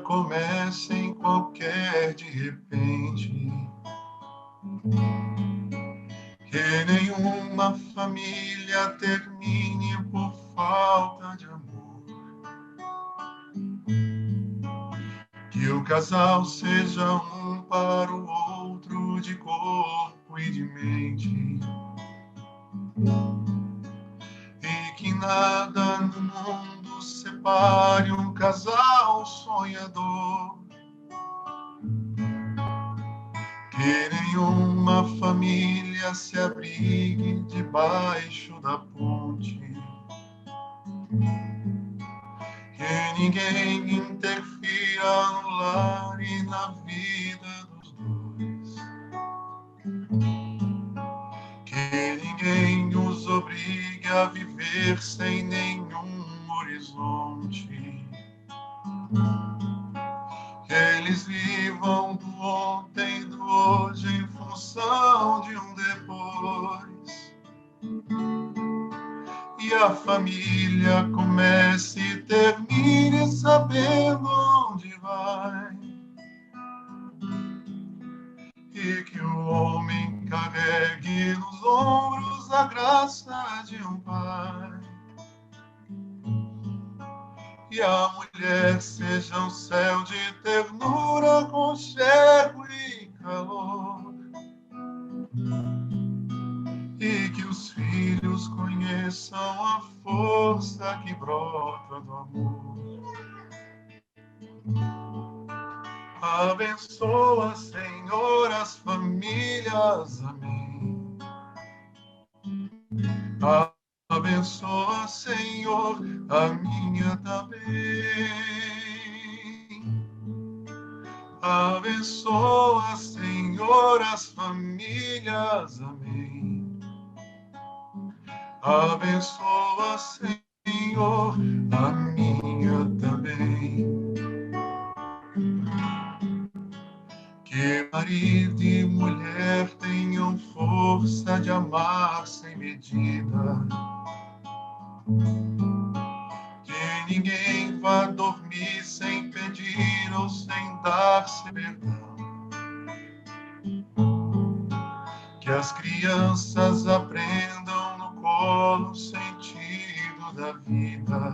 comece em qualquer de repente. Que nenhuma família termine por falta de amor. Que o casal seja um para o outro de corpo e de mente. E que nada no mundo separe um casal sonhador. Que nenhuma família se abrigue debaixo da ponte. Que ninguém interfira no lar e na vida dos dois. Que ninguém os obrigue a viver sem nenhum horizonte. Que eles vivam do ontem e do hoje em função de um depois. E a família comece e termine sabendo onde vai. E que o homem carregue nos ombros a graça de um pai. E a mulher seja um céu de ternura, aconchego e calor. E que os filhos conheçam a força que brota do amor. Abençoa, Senhor, as famílias. Amém. Abençoa, Senhor, a minha também. Abençoa, Senhor, as famílias. Amém. Abençoa, Senhor, a minha também. Que marido e mulher tenham força de amar sem medida. Que ninguém vá dormir sem pedir ou sem dar-se perdão. Que as crianças aprendam no colo o sentido da vida.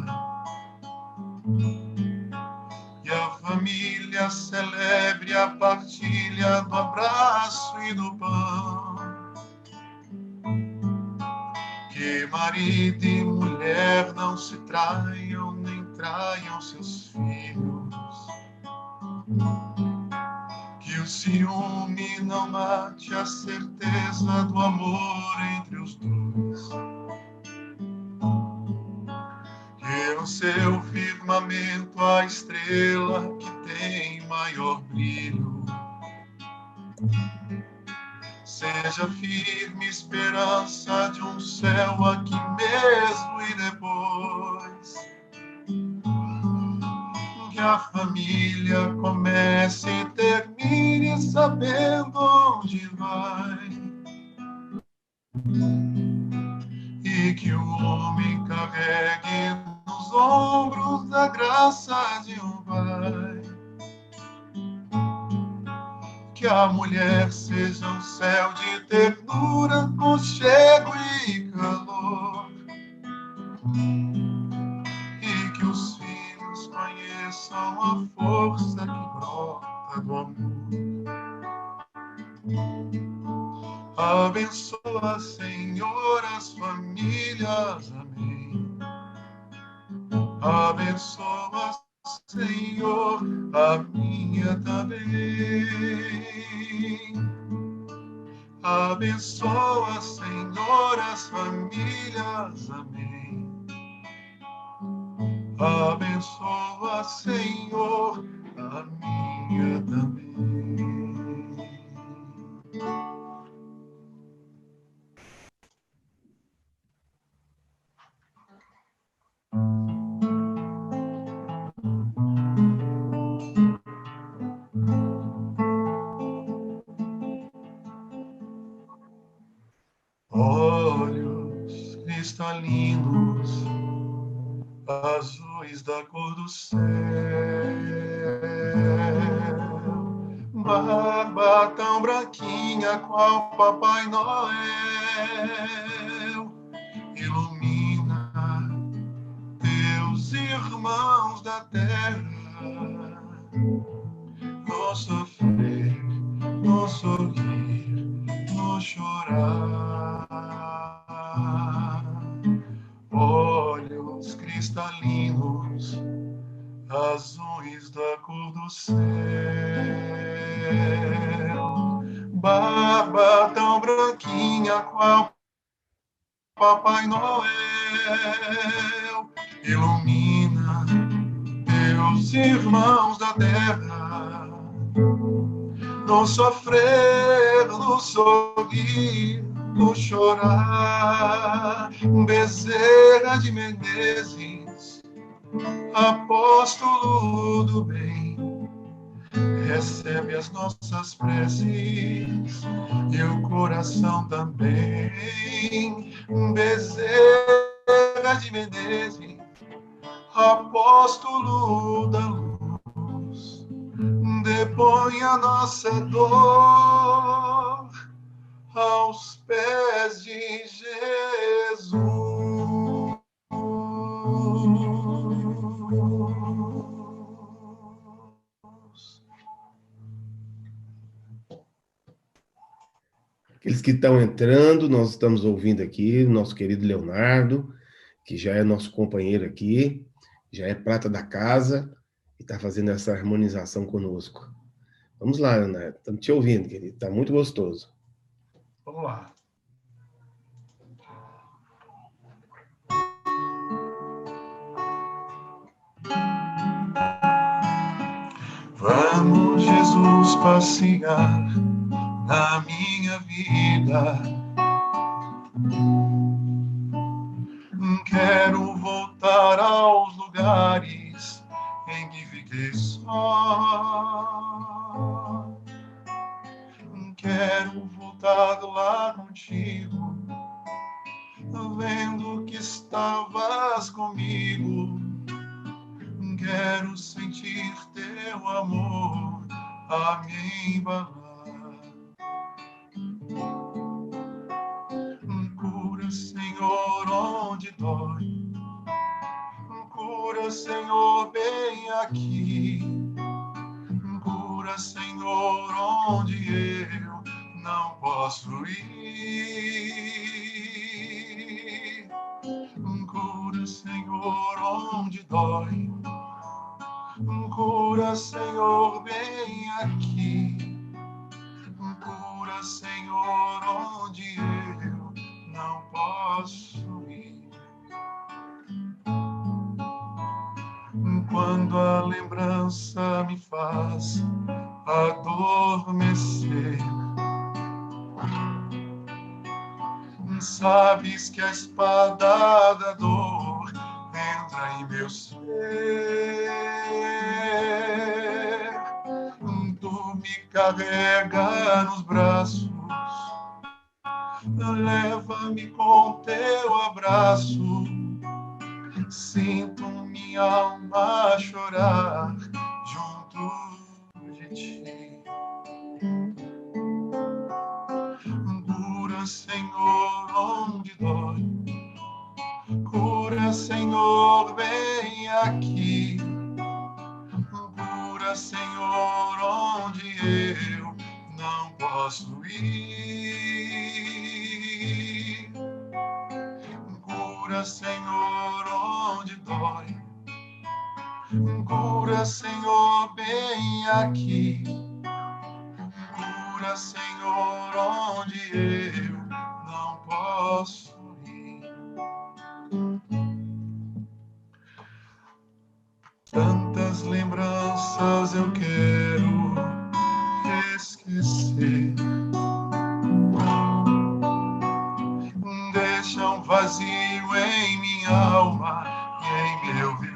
Que a família celebre a partilha do abraço e do pão. Que marido e mulher não se traiam, nem traiam seus filhos. Que o ciúme não mate a certeza do amor entre os dois. Que no seu firmamento a estrela que tem maior brilho seja firme esperança de um céu aqui mesmo e depois. Que a família comece e termine sabendo onde vai. E que o homem carregue nos ombros a graça de um pai. Que a mulher seja um céu de ternura, aconchego e calor. E que os filhos conheçam a força que brota do amor. Abençoa, Senhor, as famílias. Amém. Abençoa, Senhor, a minha também. Abençoa, Senhor, as famílias. Amém. Abençoa, Senhor, a minha também. Olhos cristalinos, azuis da cor do céu, barba tão branquinha qual Papai Noel, ilumina teus irmãos da terra, no sofrer, no sorrir, no chorar. Olhos cristalinos, azuis da cor do céu, barba tão branquinha qual Papai Noel, ilumina teus irmãos da terra, no sofrer, no sorrir, no chorar. Bezerra de Menezes, apóstolo do bem, recebe as nossas preces e o coração também. Bezerra de Menezes, apóstolo da luz, depõe a nossa dor aos pés de Jesus. Aqueles que estão entrando, nós estamos ouvindo aqui o nosso querido Leonardo, que já é nosso companheiro aqui, já é prata da casa e está fazendo essa harmonização conosco. Vamos lá, Leonardo, estamos te ouvindo, querido, está muito gostoso. Vamos lá. Vamos, Jesus, passear na minha vida. Quero voltar aos lugares em que fiquei só. Quero voltar lá contigo, vendo que estavas comigo. Quero sentir teu amor a me embalar. Cura, Senhor, onde dói. Cura, Senhor, bem aqui. Cura, Senhor, onde eu não posso ir. Cura, Senhor, onde dói. Cura, Senhor, bem aqui. Cura, Senhor, onde eu não posso ir. Quando a lembrança me faz adormecer, sabes que a espada da dor entra em meu ser. Tu me carrega nos braços, leva-me com teu abraço. Sinto minha alma chorar junto de ti. Cura, Senhor, onde dói. Cura, Senhor, vem aqui. Cura, Senhor, onde eu não posso ir. Cura, Senhor, onde dói. Cura, Senhor, bem aqui. Cura, Senhor, onde eu não posso ir. Tantas lembranças eu quero esquecer. Deixa um vazio em minha alma e em meu viver.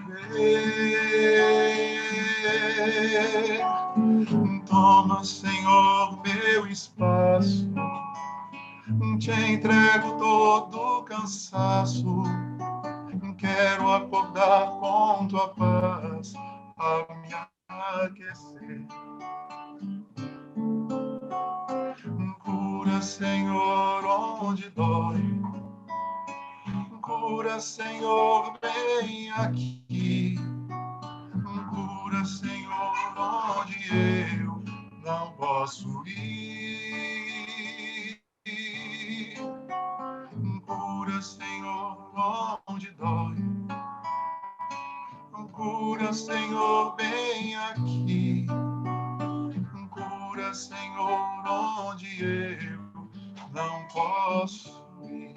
Toma, Senhor, meu espaço. Te entrego todo o cansaço. Quero acordar com tua paz a me aquecer. Cura, Senhor, onde dói. Cura, Senhor, vem aqui. Cura, Senhor, onde eu não posso ir. Cura, Senhor, onde dói. Cura, Senhor, vem aqui. Cura, Senhor, onde eu não posso ir.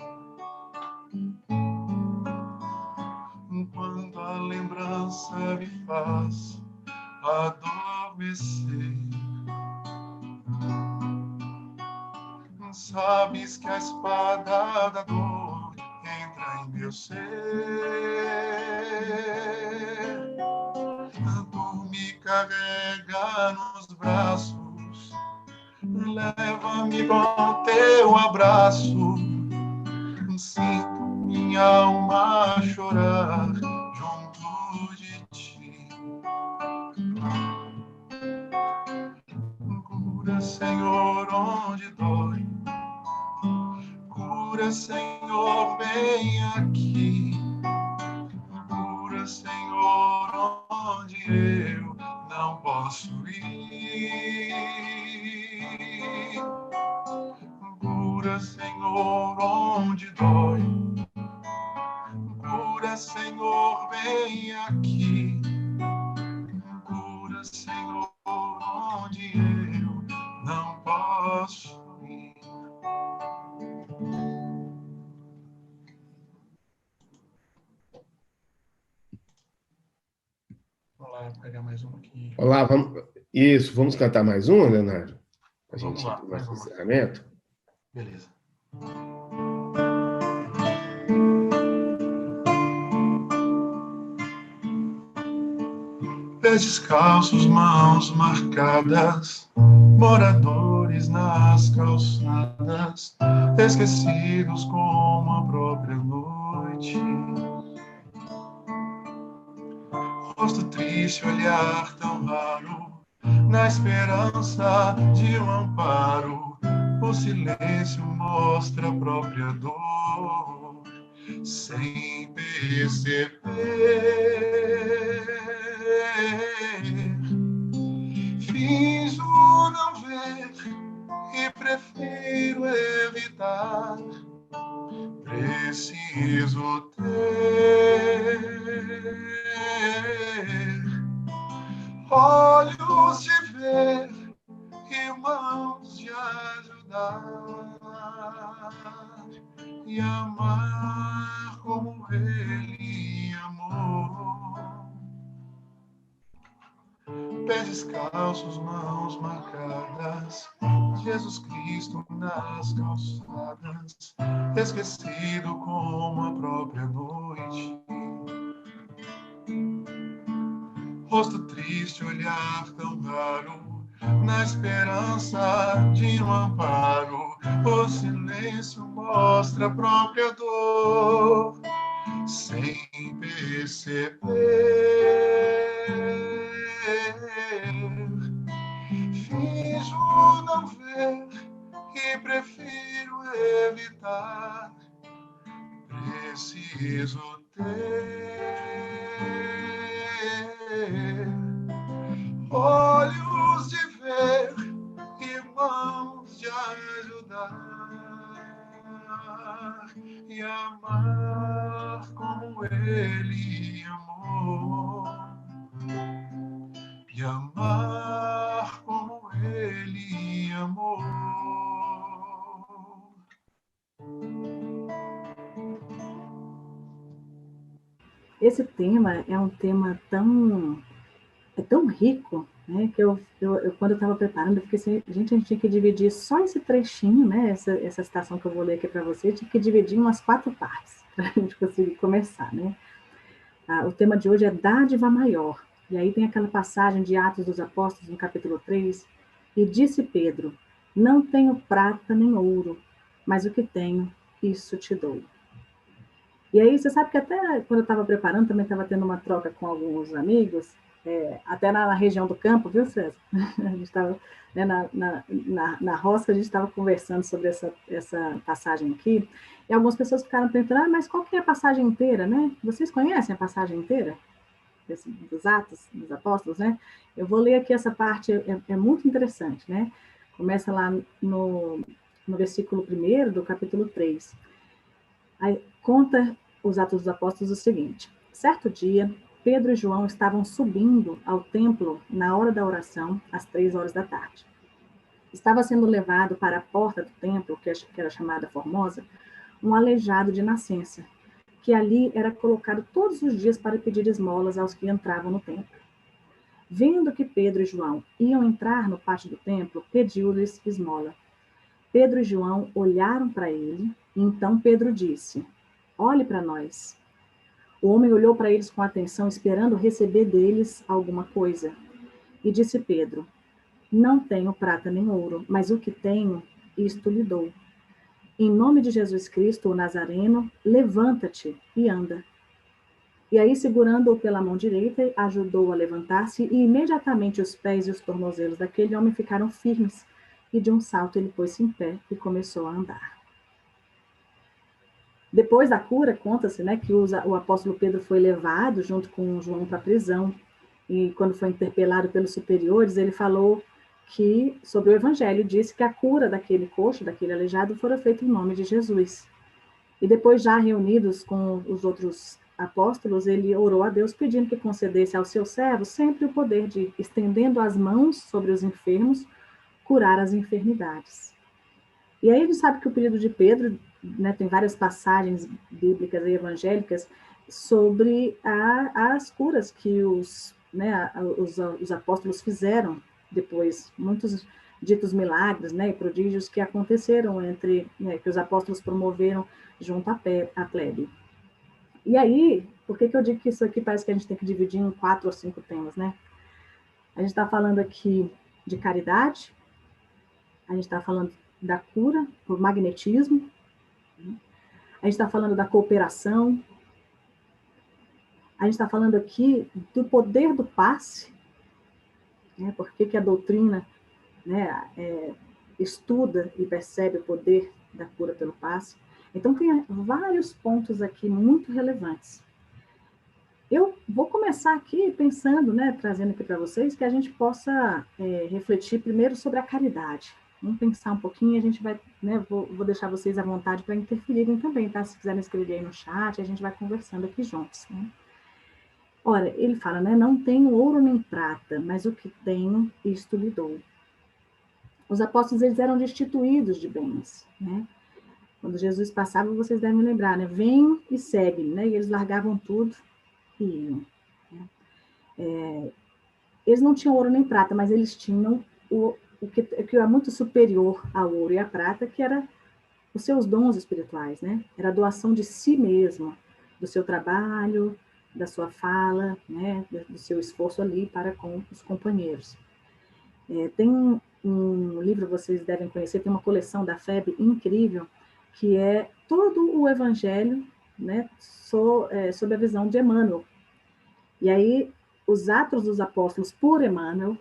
Quando a lembrança me faz adormecer, sabes que a espada da dor entra em meu ser. Tu me carrega nos braços, leva-me com teu abraço. Sinto minha alma chorar junto de ti. Cura, Senhor, onde dói. Cura, Senhor, vem aqui. Cura, Senhor, onde eu não posso ir. Cura, Senhor, onde dói. Cura, Senhor, vem aqui. Cura, Senhor, onde eu não posso ir. Vamos lá, vou pegar mais uma aqui. Olá, vamos cantar mais uma, Leonardo? A Vamos gente lá, mais uma. Encerramento. Beleza. Pés descalços, mãos marcadas, moradores nas calçadas, esquecidos como a própria noite. Rosto triste, olhar tão raro, na esperança de um amparo. O silêncio mostra a própria dor, sem perceber. Finjo não ver e prefiro evitar. Preciso ter olhos de ver e mãos de ajudar e amar como Ele amou. Pés descalços, mãos marcadas, Jesus Cristo nas calçadas, esquecido como a própria noite. Rosto triste, olhar tão raro, na esperança de um amparo. O silêncio mostra a própria dor, sem perceber. Finjo não ver e prefiro evitar. Preciso ter olhos de ver e mãos de ajudar e amar como Ele amou. E amar como Ele amou. Esse tema é um tema tão rico, né, que quando eu estava preparando, eu fiquei assim, gente, a gente tinha que dividir só esse trechinho, né, essa citação que eu vou ler aqui para você, tinha que dividir em umas 4 partes, para a gente conseguir começar, né. O tema de hoje é dádiva maior, e aí tem aquela passagem de Atos dos Apóstolos, no capítulo 3, e disse Pedro, não tenho prata nem ouro, mas o que tenho, isso te dou. E aí, você sabe que até quando eu estava preparando, também estava tendo uma troca com alguns amigos, até na região do campo, viu, César? A gente estava, né, na roça, a gente estava conversando sobre essa passagem aqui, e algumas pessoas ficaram perguntando, mas qual que é a passagem inteira, né? Vocês conhecem a passagem inteira? Dos Atos dos Apóstolos, né? Eu vou ler aqui essa parte, é muito interessante, né? Começa lá no versículo 1 do capítulo 3. Aí conta os Atos dos Apóstolos o seguinte: certo dia, Pedro e João estavam subindo ao templo na hora da oração, às 3 horas da tarde. Estava sendo levado para a porta do templo, que era chamada Formosa, um aleijado de nascença, que ali era colocado todos os dias para pedir esmolas aos que entravam no templo. Vendo que Pedro e João iam entrar no pátio do templo, pediu-lhes esmola. Pedro e João olharam para ele, e então Pedro disse: olhe para nós. O homem olhou para eles com atenção, esperando receber deles alguma coisa. E disse Pedro: não tenho prata nem ouro, mas o que tenho, isto lhe dou. Em nome de Jesus Cristo, o Nazareno, levanta-te e anda. E aí, segurando-o pela mão direita, ajudou-o a levantar-se, e imediatamente os pés e os tornozelos daquele homem ficaram firmes, e de um salto ele pôs-se em pé e começou a andar. Depois da cura, conta-se, né, que o apóstolo Pedro foi levado junto com João para a prisão, e quando foi interpelado pelos superiores, ele falou que, sobre o evangelho, disse que a cura daquele coxo, daquele aleijado, fora feita em nome de Jesus. E depois, já reunidos com os outros apóstolos, ele orou a Deus pedindo que concedesse aos seus servos sempre o poder de, estendendo as mãos sobre os enfermos, curar as enfermidades. E aí a gente sabe que o pedido de Pedro, né, tem várias passagens bíblicas e evangélicas sobre as curas que os apóstolos fizeram depois, muitos ditos milagres, né, e prodígios que aconteceram que os apóstolos promoveram junto à plebe. E aí, por que eu digo que isso aqui parece que a gente tem que dividir em 4 ou 5 temas, né? A gente está falando aqui de caridade, a gente está falando da cura por magnetismo, a gente está falando da cooperação, a gente está falando aqui do poder do passe, né? Por que a doutrina, né, estuda e percebe o poder da cura pelo passe. Então, tem vários pontos aqui muito relevantes. Eu vou começar aqui pensando, né, trazendo aqui para vocês, que a gente possa refletir primeiro sobre a caridade. Vamos pensar um pouquinho, a gente vai, né, vou deixar vocês à vontade para interferirem também, tá? Se quiserem escrever aí no chat, a gente vai conversando aqui juntos, né? Ora, ele fala, né, não tenho ouro nem prata, mas o que tenho, isto lhe dou. Os apóstolos, eles eram destituídos de bens, né? Quando Jesus passava, vocês devem lembrar, né? Vem e segue, né? E eles largavam tudo e iam. Né? Eles não tinham ouro nem prata, mas eles tinham o que é muito superior ao ouro e à prata, que era os seus dons espirituais, né? Era a doação de si mesmo, do seu trabalho, da sua fala, né? Do seu esforço ali para com os companheiros. Tem um livro, vocês devem conhecer, tem uma coleção da FEB incrível, que é todo o evangelho, né, sob a visão de Emmanuel. E aí, os Atos dos Apóstolos por Emmanuel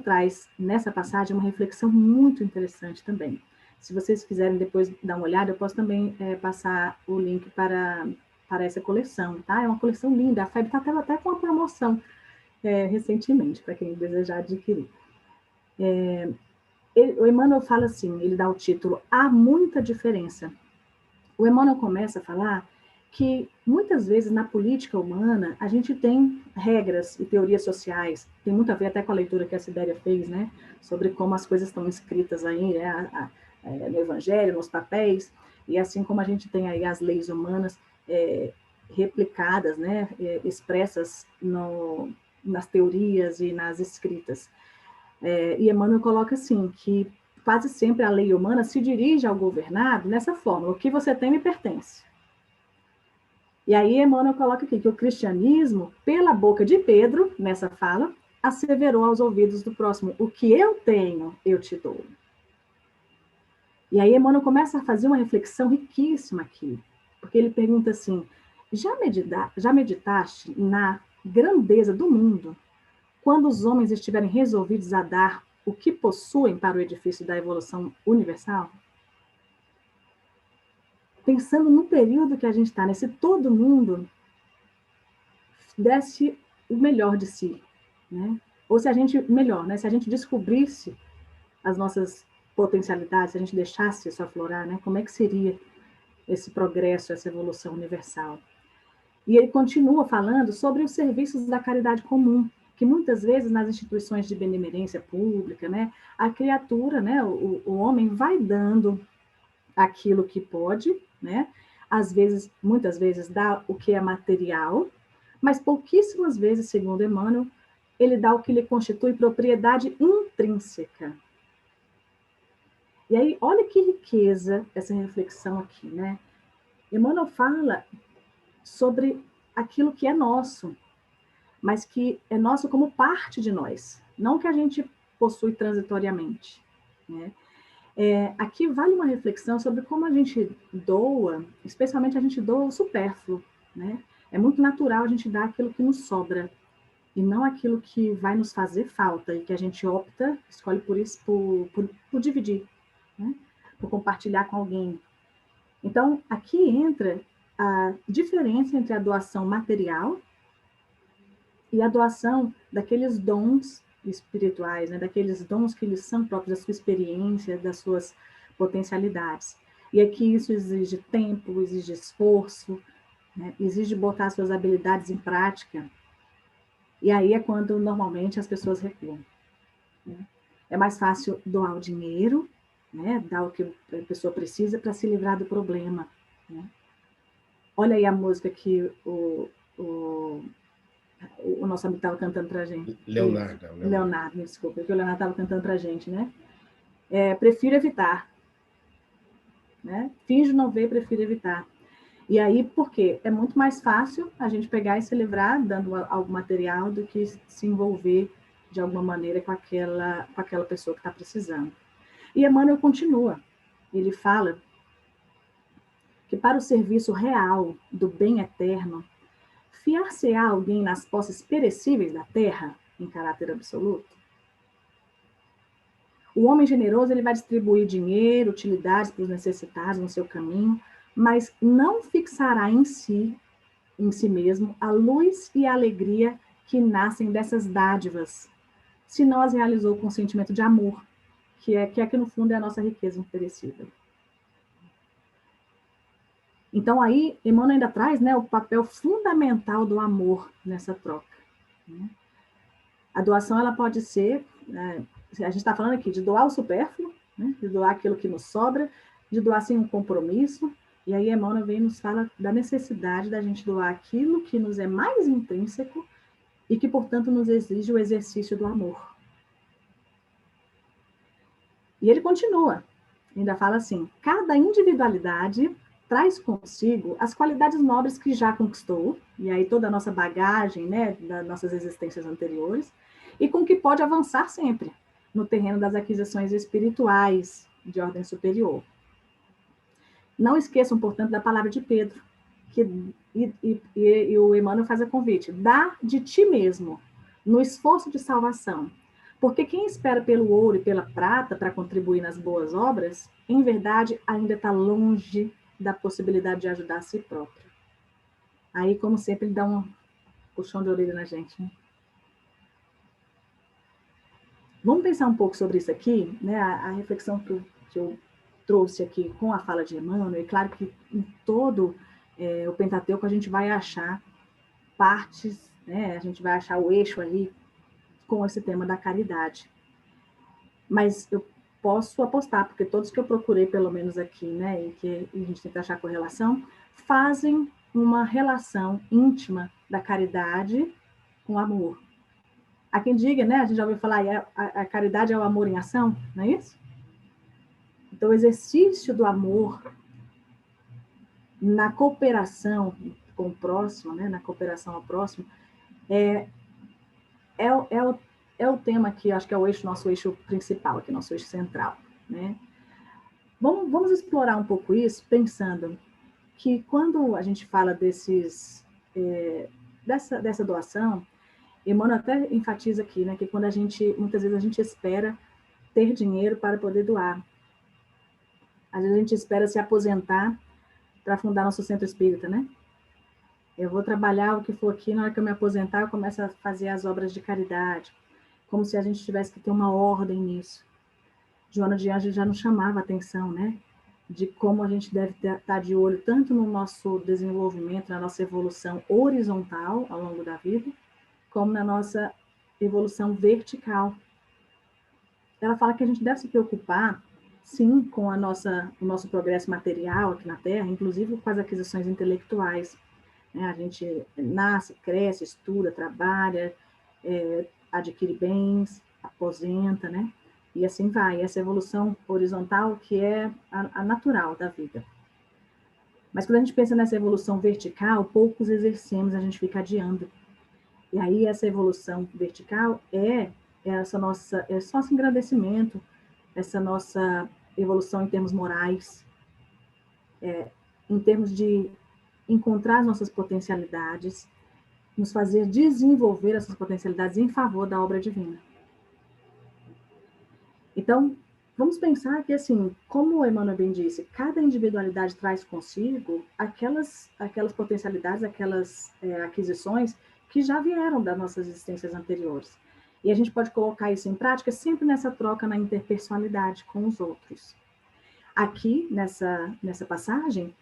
traz nessa passagem uma reflexão muito interessante também. Se vocês quiserem depois dar uma olhada, eu posso também passar o link para essa coleção, tá? É uma coleção linda, a FEB está até com uma promoção recentemente, para quem desejar adquirir. O Emmanuel fala assim, ele dá o título, Há Muita Diferença. O Emmanuel começa a falar que, muitas vezes, na política humana, a gente tem regras e teorias sociais, tem muito a ver até com a leitura que a Sidéria fez, né, sobre como as coisas estão escritas aí, né, no Evangelho, nos papéis, e assim como a gente tem aí as leis humanas replicadas, né, expressas nas teorias e nas escritas. E Emmanuel coloca assim, que quase sempre a lei humana se dirige ao governado nessa forma, o que você tem me pertence. E aí Emmanuel coloca aqui que o cristianismo, pela boca de Pedro, nessa fala, asseverou aos ouvidos do próximo, o que eu tenho, eu te dou. E aí Emmanuel começa a fazer uma reflexão riquíssima aqui, porque ele pergunta assim, já meditaste na grandeza do mundo, quando os homens estiverem resolvidos a dar o que possuem para o edifício da evolução universal? Pensando no período que a gente está, né? Se todo mundo desse o melhor de si, né? Ou se a gente, melhor, né? Se a gente descobrisse as nossas potencialidades, se a gente deixasse isso aflorar, né? Como é que seria esse progresso, essa evolução universal? E ele continua falando sobre os serviços da caridade comum, que muitas vezes nas instituições de benemerência pública, né, a criatura, né, o homem vai dando aquilo que pode, né, às vezes, muitas vezes dá o que é material, mas pouquíssimas vezes, segundo Emmanuel, ele dá o que lhe constitui propriedade intrínseca. E aí, olha que riqueza essa reflexão aqui, né? Emmanuel fala sobre aquilo que é nosso, mas que é nosso como parte de nós, não que a gente possui transitoriamente, né? Aqui vale uma reflexão sobre como a gente doa, especialmente a gente doa o supérfluo, né? É muito natural a gente dar aquilo que nos sobra, e não aquilo que vai nos fazer falta, e que a gente opta, escolhe por isso, por dividir, né? Por compartilhar com alguém. Então, aqui entra a diferença entre a doação material e a doação daqueles dons espirituais, né? Daqueles dons que lhes são próprios da sua experiência, das suas potencialidades. E aqui isso exige tempo, exige esforço, né? Exige botar suas habilidades em prática. E aí é quando normalmente as pessoas recuam, né? É mais fácil doar o dinheiro, né? Dar o que a pessoa precisa para se livrar do problema, né? Olha aí a música que o nosso amigo estava cantando para a gente. Leonardo, me desculpa, que o Leonardo estava cantando para a gente, né? Prefiro evitar, né? Finjo não ver, prefiro evitar. E aí, por quê? É muito mais fácil a gente pegar e se livrar dando algum material do que se envolver de alguma maneira com aquela pessoa que está precisando. E Emmanuel continua. Ele fala que para o serviço real do bem eterno, fiar-se-á alguém nas posses perecíveis da terra, em caráter absoluto? O homem generoso ele vai distribuir dinheiro, utilidades para os necessitados no seu caminho, mas não fixará em si mesmo a luz e a alegria que nascem dessas dádivas, se não as realizou com sentimento de amor, que é que no fundo é a nossa riqueza imperecível. Então aí, Emmanuel ainda traz, né, o papel fundamental do amor nessa troca, né? A doação ela pode ser, a gente está falando aqui de doar o supérfluo, né, de doar aquilo que nos sobra, de doar sem um compromisso, e aí Emmanuel vem e nos fala da necessidade da gente doar aquilo que nos é mais intrínseco e que, portanto, nos exige o exercício do amor. E ele continua, ainda fala assim, cada individualidade traz consigo as qualidades nobres que já conquistou, e aí toda a nossa bagagem, né, das nossas existências anteriores, e com que pode avançar sempre no terreno das aquisições espirituais de ordem superior. Não esqueçam, portanto, da palavra de Pedro, e o Emmanuel faz o convite, dá de ti mesmo, no esforço de salvação, porque quem espera pelo ouro e pela prata para contribuir nas boas obras, em verdade, ainda está longe da possibilidade de ajudar a si próprio. Aí, como sempre, ele dá um puxão de orelha na gente, né? Vamos pensar um pouco sobre isso aqui, né? A reflexão que eu trouxe aqui com a fala de Emmanuel, é claro que em todo o Pentateuco a gente vai achar partes, né? A gente vai achar o eixo ali com esse tema da caridade. Mas eu posso apostar, porque todos que eu procurei, pelo menos aqui, né, e que a gente tenta achar correlação, fazem uma relação íntima da caridade com o amor. Há quem diga, né, a gente já ouviu falar, a caridade é o amor em ação, não é isso? Então, o exercício do amor na cooperação com o próximo, né, na cooperação ao próximo, é o tema que acho que é o nosso eixo principal, aqui, nosso eixo central, né? Vamos explorar um pouco isso, pensando que quando a gente fala dessa doação, Emmanuel até enfatiza aqui, né, que quando muitas vezes a gente espera ter dinheiro para poder doar. Às vezes a gente espera se aposentar para fundar nosso centro espírita, né? Eu vou trabalhar o que for aqui, na hora que eu me aposentar, eu começo a fazer as obras de caridade, como se a gente tivesse que ter uma ordem nisso. Joana de Ângeles já nos chamava a atenção, né? De como a gente deve estar de olho tanto no nosso desenvolvimento, na nossa evolução horizontal ao longo da vida, como na nossa evolução vertical. Ela fala que a gente deve se preocupar, sim, com o nosso progresso material aqui na Terra, inclusive com as aquisições intelectuais. A gente nasce, cresce, estuda, trabalha, adquire bens, aposenta, né? E assim vai, essa evolução horizontal que é a natural da vida. Mas quando a gente pensa nessa evolução vertical, poucos exercemos, a gente fica adiando. E aí essa evolução vertical é esse nosso engrandecimento, essa nossa evolução em termos morais, em termos de encontrar as nossas potencialidades, nos fazer desenvolver essas potencialidades em favor da obra divina. Então, vamos pensar que, assim, como o Emmanuel bem disse, cada individualidade traz consigo aquelas potencialidades, aquelas aquisições que já vieram das nossas existências anteriores. E a gente pode colocar isso em prática sempre nessa troca na interpessoalidade com os outros. Aqui, nessa passagem,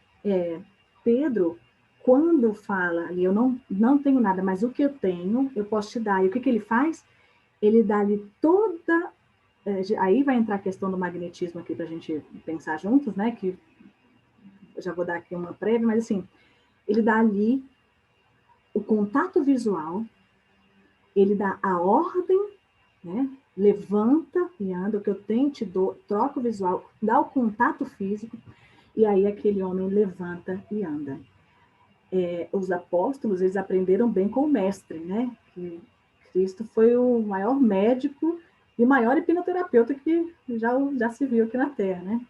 Pedro, quando fala ali, eu não tenho nada, mas o que eu tenho, eu posso te dar. E o que ele faz? Ele dá-lhe toda... aí vai entrar a questão do magnetismo aqui para a gente pensar juntos, né? Que eu já vou dar aqui uma prévia, mas assim, ele dá ali o contato visual, ele dá a ordem, né? Levanta e anda, o que eu tenho, te dou, troca o visual, dá o contato físico, e aí aquele homem levanta e anda. Os apóstolos, eles aprenderam bem com o mestre, né? Que Cristo foi o maior médico e o maior hipnoterapeuta que já se viu aqui na Terra, né?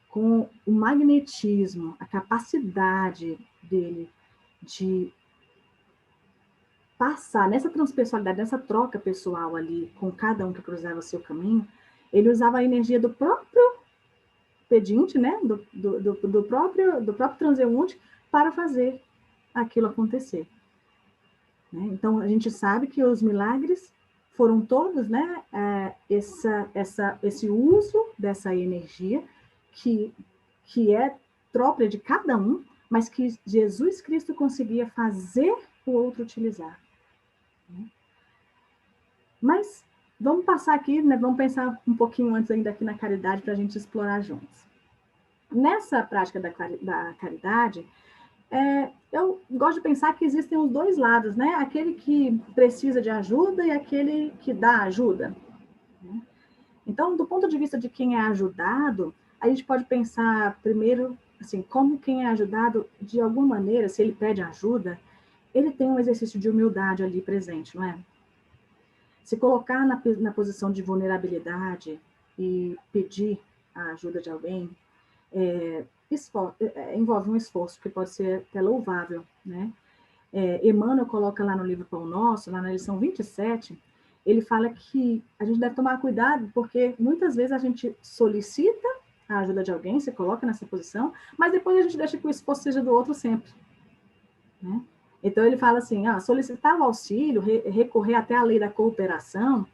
Com o magnetismo, a capacidade dele de passar nessa transpessoalidade, nessa troca pessoal ali, com cada um que cruzava o seu caminho, ele usava a energia do próprio pedinte, né? do próprio transeunte, para fazer aquilo acontecer. Né? Então, a gente sabe que os milagres foram todos, né, esse uso dessa energia que é própria de cada um, mas que Jesus Cristo conseguia fazer o outro utilizar. Mas vamos passar aqui, né, vamos pensar um pouquinho antes ainda aqui na caridade para a gente explorar juntos. Nessa prática da caridade, eu gosto de pensar que existem os dois lados, né? Aquele que precisa de ajuda e aquele que dá ajuda. Então, do ponto de vista de quem é ajudado, a gente pode pensar primeiro, assim, como quem é ajudado, de alguma maneira, se ele pede ajuda, ele tem um exercício de humildade ali presente, não é? Se colocar na posição de vulnerabilidade e pedir a ajuda de alguém, envolve um esforço que pode ser até louvável, né? Emmanuel coloca lá no livro Pão Nosso, lá na lição 27, ele fala que a gente deve tomar cuidado, porque muitas vezes a gente solicita a ajuda de alguém, se coloca nessa posição, mas depois a gente deixa que o esforço seja do outro sempre. Né? Então ele fala assim, solicitar o auxílio, recorrer até a lei da cooperação,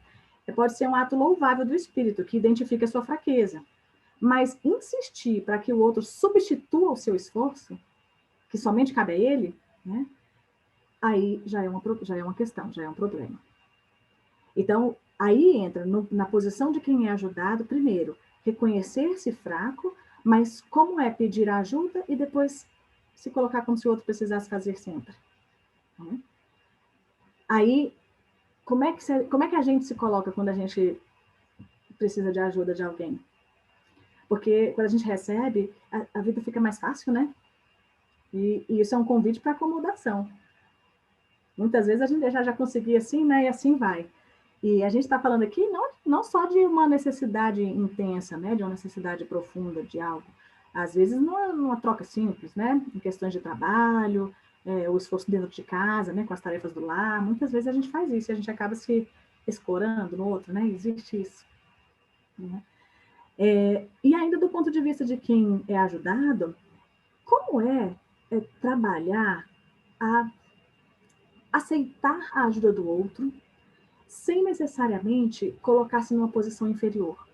pode ser um ato louvável do espírito, que identifica a sua fraqueza. Mas insistir para que o outro substitua o seu esforço, que somente cabe a ele, né? Aí já é uma questão, já é um problema. Então, aí entra na posição de quem é ajudado, primeiro, reconhecer-se fraco, mas como é pedir ajuda e depois se colocar como se o outro precisasse fazer sempre. Né? Aí, como é que a gente se coloca quando a gente precisa de ajuda de alguém? Porque quando a gente recebe, a vida fica mais fácil, né? E isso é um convite para acomodação. Muitas vezes a gente já conseguia assim, né? E assim vai. E a gente está falando aqui não só de uma necessidade intensa, né? De uma necessidade profunda de algo. Às vezes numa troca simples, né? Em questões de trabalho, o esforço dentro de casa, né, com as tarefas do lar. Muitas vezes a gente faz isso, e a gente acaba se escorando no outro, né? Existe isso. Né? E ainda do ponto de vista de quem é ajudado, como trabalhar a aceitar a ajuda do outro sem necessariamente colocar-se numa posição inferior.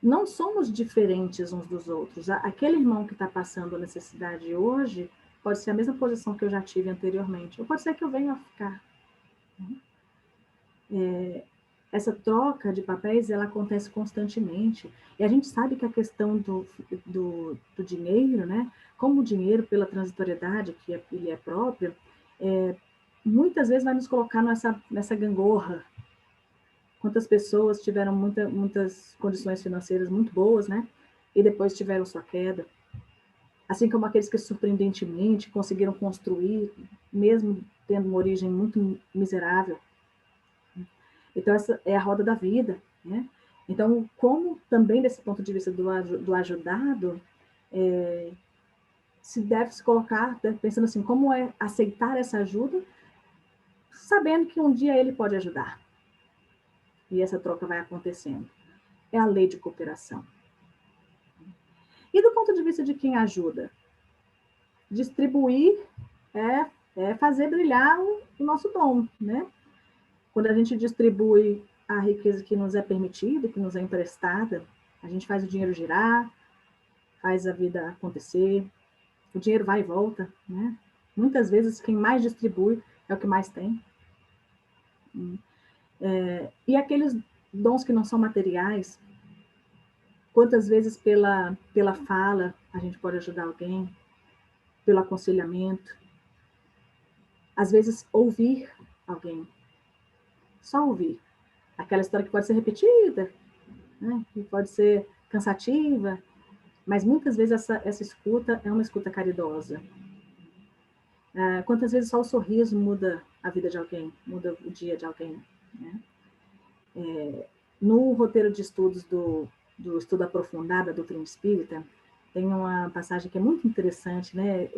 Não somos diferentes uns dos outros. Aquele irmão que está passando a necessidade hoje pode ser a mesma posição que eu já tive anteriormente, ou pode ser que eu venha a ficar. Essa troca de papéis, ela acontece constantemente. E a gente sabe que a questão do dinheiro, né? Como o dinheiro, pela transitoriedade que ele é próprio, muitas vezes vai nos colocar nessa gangorra. Quantas pessoas tiveram muitas condições financeiras muito boas, né? E depois tiveram sua queda. Assim como aqueles que surpreendentemente conseguiram construir, mesmo tendo uma origem muito miserável. Então, essa é a roda da vida, né? Então, como também desse ponto de vista do ajudado, se deve se colocar, pensando assim, como é aceitar essa ajuda, sabendo que um dia ele pode ajudar. E essa troca vai acontecendo. É a lei de cooperação. E do ponto de vista de quem ajuda? Distribuir é fazer brilhar o nosso dom, né? Quando a gente distribui a riqueza que nos é permitida, que nos é emprestada, a gente faz o dinheiro girar, faz a vida acontecer, o dinheiro vai e volta, né? Muitas vezes quem mais distribui é o que mais tem. E aqueles dons que não são materiais, quantas vezes pela fala a gente pode ajudar alguém, pelo aconselhamento, às vezes ouvir alguém, só ouvir. Aquela história que pode ser repetida, né? Que pode ser cansativa, mas muitas vezes essa escuta é uma escuta caridosa. Quantas vezes só o sorriso muda a vida de alguém, muda o dia de alguém, né? No roteiro de estudos do estudo aprofundado da doutrina espírita, tem uma passagem que é muito interessante, né?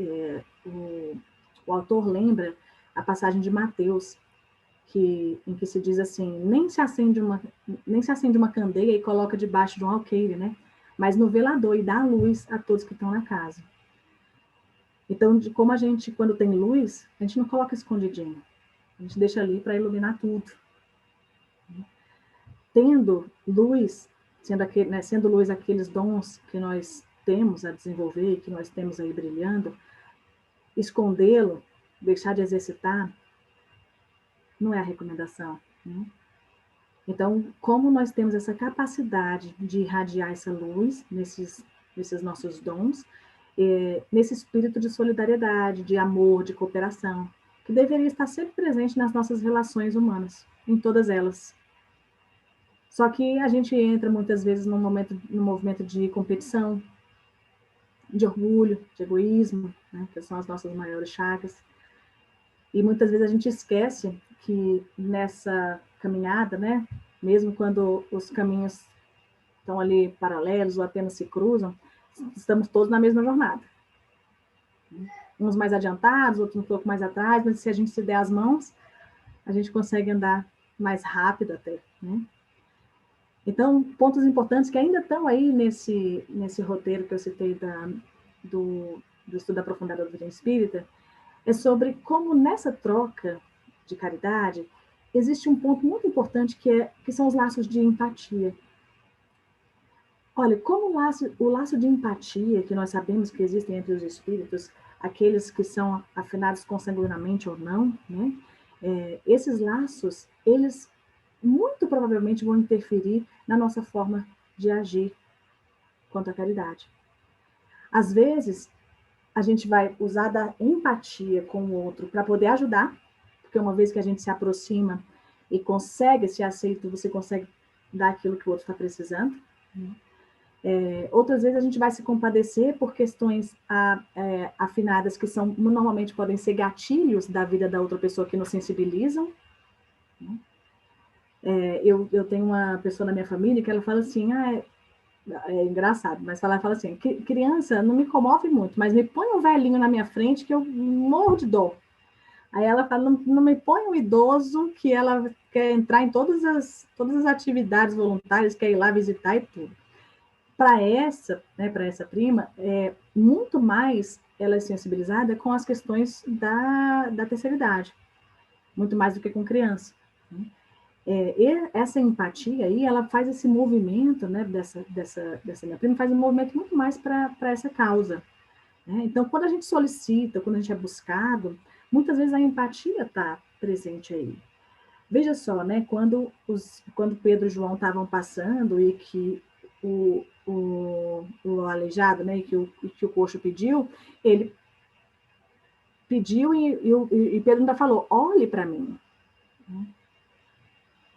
O autor lembra a passagem de Mateus, em que se diz assim, nem se acende uma candeia e coloca debaixo de um alqueire, né? Mas no velador e dá luz a todos que estão na casa. Então, como a gente, quando tem luz, a gente não coloca escondidinho, a gente deixa ali para iluminar tudo. Tendo luz, sendo luz aqueles dons que nós temos a desenvolver, que nós temos aí brilhando, escondê-lo, deixar de exercitar, não é a recomendação, né? Então, como nós temos essa capacidade de irradiar essa luz nesses nossos dons, nesse espírito de solidariedade, de amor, de cooperação, que deveria estar sempre presente nas nossas relações humanas, em todas elas. Só que a gente entra muitas vezes num movimento de competição, de orgulho, de egoísmo, né, que são as nossas maiores chagas. E muitas vezes a gente esquece que nessa caminhada, né, mesmo quando os caminhos estão ali paralelos ou apenas se cruzam, estamos todos na mesma jornada. Uns mais adiantados, outros um pouco mais atrás, mas se a gente se der as mãos, a gente consegue andar mais rápido até, né? Então, pontos importantes que ainda estão aí nesse roteiro que eu citei do estudo aprofundado da doutrina espírita, é sobre como nessa troca de caridade existe um ponto muito importante que são os laços de empatia. Olha, como o laço de empatia que nós sabemos que existem entre os espíritos, aqueles que são afinados consanguinamente ou não, né? Esses laços, eles muito provavelmente vão interferir na nossa forma de agir quanto à caridade. Às vezes, a gente vai usar da empatia com o outro para poder ajudar, porque uma vez que a gente se aproxima e consegue esse aceito, você consegue dar aquilo que o outro está precisando. Outras vezes a gente vai se compadecer por questões afinadas que normalmente podem ser gatilhos da vida da outra pessoa que nos sensibilizam. Eu tenho uma pessoa na minha família que ela fala assim, É engraçado, mas fala assim, criança não me comove muito, mas me põe um velhinho na minha frente que eu morro de dor. Aí ela fala, não me põe um idoso que ela quer entrar em todas as atividades voluntárias, quer ir lá visitar e tudo. Para essa prima, muito mais ela é sensibilizada com as questões da terceira idade, muito mais do que com criança. Né? E essa empatia aí, ela faz esse movimento, né, dessa minha prima, faz um movimento muito mais para essa causa. Né? Então, quando a gente solicita, quando a gente é buscado, muitas vezes a empatia está presente aí. Veja só, né, quando Pedro e João estavam passando e que o aleijado, né, e que o coxo pediu, ele pediu e Pedro ainda falou, olhe para mim.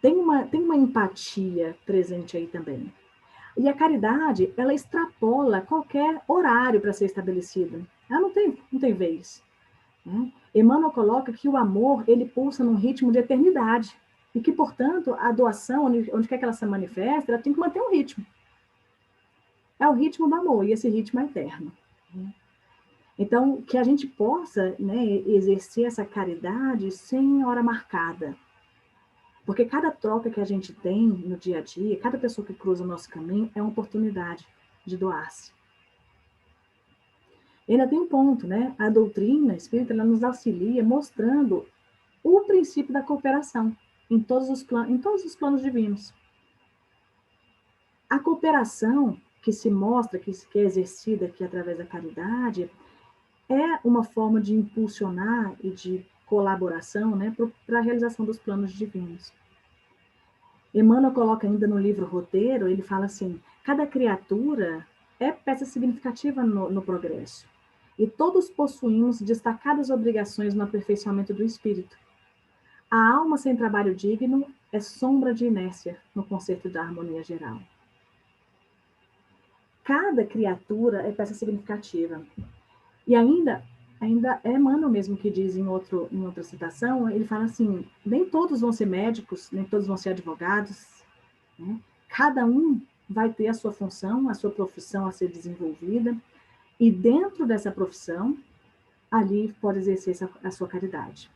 Tem uma empatia presente aí também. E a caridade, ela extrapola qualquer horário para ser estabelecido. Ela não tem vez. Né? Emmanuel coloca que o amor, ele pulsa num ritmo de eternidade. E que, portanto, a doação, onde quer que ela se manifeste, ela tem que manter um ritmo. É o ritmo do amor, e esse ritmo é eterno. Então, que a gente possa, né, exercer essa caridade sem hora marcada. Porque cada troca que a gente tem no dia a dia, cada pessoa que cruza o nosso caminho, é uma oportunidade de doar-se. E ainda tem um ponto, né? A doutrina espírita, ela nos auxilia mostrando o princípio da cooperação em todos os planos divinos. A cooperação que se mostra, que é exercida aqui através da caridade, é uma forma de impulsionar e de colaboração, né, para a realização dos planos divinos. Emmanuel coloca ainda no livro Roteiro, ele fala assim, cada criatura é peça significativa no progresso, e todos possuímos destacadas obrigações no aperfeiçoamento do espírito. A alma sem trabalho digno é sombra de inércia no conceito da harmonia geral. Cada criatura é peça significativa. E ainda é Emmanuel mesmo que diz em outra citação, ele fala assim, nem todos vão ser médicos, nem todos vão ser advogados, né? Cada um vai ter a sua função, a sua profissão a ser desenvolvida, e dentro dessa profissão, ali pode exercer a sua caridade.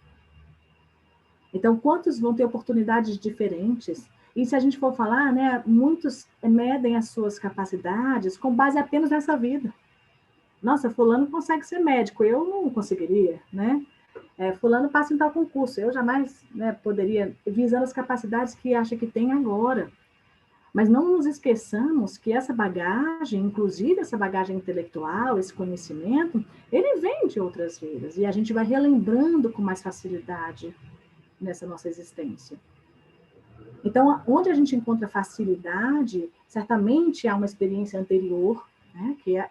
Então, quantos vão ter oportunidades diferentes? E se a gente for falar, né, muitos medem as suas capacidades com base apenas nessa vida. Nossa, fulano consegue ser médico, eu não conseguiria, né? Fulano passa em tal concurso, eu jamais, né, poderia, visando as capacidades que acha que tem agora. Mas não nos esqueçamos que essa bagagem, inclusive essa bagagem intelectual, esse conhecimento, ele vem de outras vidas, e a gente vai relembrando com mais facilidade nessa nossa existência. Então, onde a gente encontra facilidade, certamente há uma experiência anterior, né, que é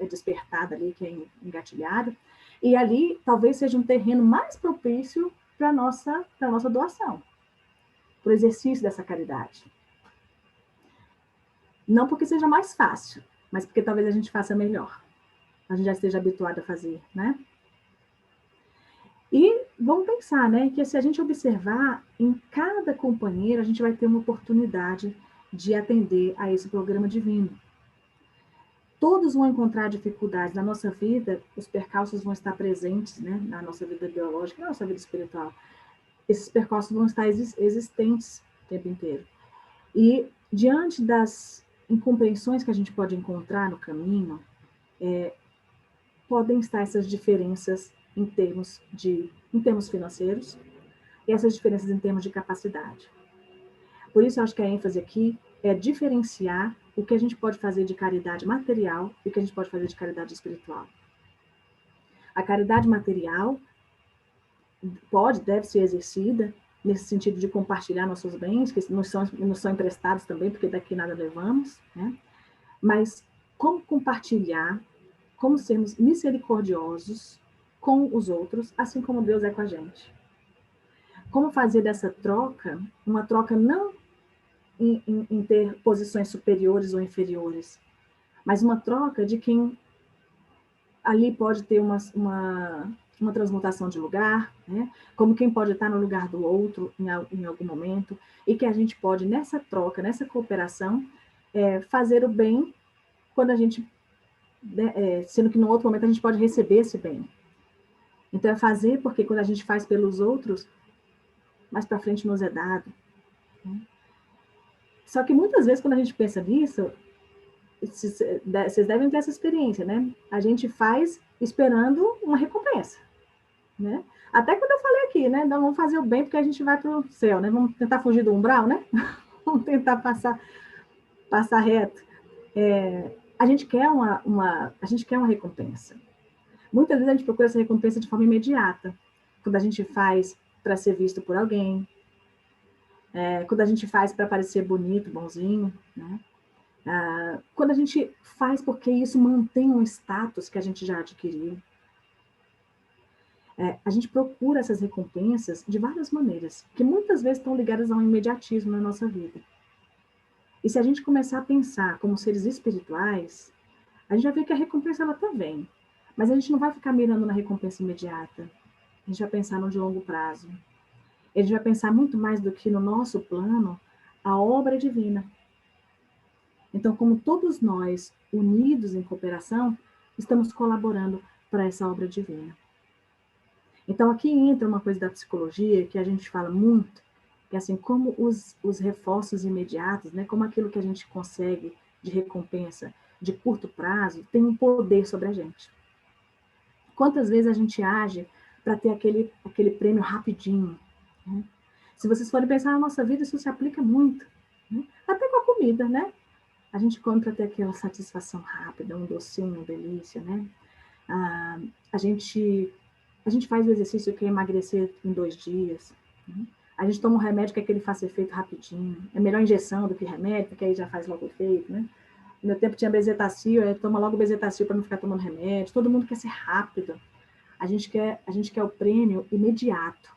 despertada ali, que é engatilhada, e ali talvez seja um terreno mais propício para a nossa doação, para o exercício dessa caridade. Não porque seja mais fácil, mas porque talvez a gente faça melhor. A gente já esteja habituado a fazer, né? E vamos pensar, né, que se a gente observar, em cada companheiro, a gente vai ter uma oportunidade de atender a esse programa divino. Todos vão encontrar dificuldades na nossa vida, os percalços vão estar presentes, né, na nossa vida biológica, na nossa vida espiritual. Esses percalços vão estar existentes o tempo inteiro. E, diante das incompreensões que a gente pode encontrar no caminho, podem estar essas diferenças em termos financeiros e essas diferenças em termos de capacidade. Por isso, eu acho que a ênfase aqui é diferenciar o que a gente pode fazer de caridade material e o que a gente pode fazer de caridade espiritual. A caridade material deve ser exercida nesse sentido de compartilhar nossos bens, que nos são emprestados também, porque daqui nada levamos, né? Mas como compartilhar, como sermos misericordiosos com os outros, assim como Deus é com a gente. Como fazer dessa troca, uma troca não em ter posições superiores ou inferiores, mas uma troca de quem ali pode ter uma transmutação de lugar, né? Como quem pode estar no lugar do outro em algum momento, e que a gente pode, nessa troca, nessa cooperação, fazer o bem quando a gente, sendo que no outro momento a gente pode receber esse bem. Então é fazer porque quando a gente faz pelos outros, mais para frente nos é dado. Né? Só que muitas vezes quando a gente pensa nisso, vocês devem ter essa experiência, né? A gente faz esperando uma recompensa, né? Até quando eu falei aqui, né? Não, vamos fazer o bem porque a gente vai para o céu, né? Vamos tentar fugir do umbral, né? Vamos tentar passar reto. A gente quer a gente quer uma recompensa. Muitas vezes a gente procura essa recompensa de forma imediata, quando a gente faz para ser visto por alguém, quando a gente faz para parecer bonito, bonzinho, né? Quando a gente faz porque isso mantém um status que a gente já adquiriu. A gente procura essas recompensas de várias maneiras, que muitas vezes estão ligadas ao imediatismo na nossa vida. E se a gente começar a pensar como seres espirituais, a gente vai ver que a recompensa ela até vem, mas a gente não vai ficar mirando na recompensa imediata. A gente vai pensar no de longo prazo. A gente vai pensar muito mais do que no nosso plano, a obra divina. Então, como todos nós, unidos em cooperação, estamos colaborando para essa obra divina. Então, aqui entra uma coisa da psicologia que a gente fala muito, que é assim, como os reforços imediatos, né, como aquilo que a gente consegue de recompensa de curto prazo, tem um poder sobre a gente. Quantas vezes a gente age para ter aquele prêmio rapidinho? Né? Se vocês forem pensar na nossa vida, isso se aplica muito. Né? Até com a comida, né? A gente come para ter aquela satisfação rápida, um docinho, uma delícia, né? A gente faz o exercício que é emagrecer em 2 dias. Né? A gente toma um remédio que é que ele faça efeito rapidinho. É melhor injeção do que remédio, porque aí já faz logo efeito, né? No meu tempo tinha bezetacil, toma logo bezetacil para não ficar tomando remédio. Todo mundo quer ser rápido. A gente quer o prêmio imediato.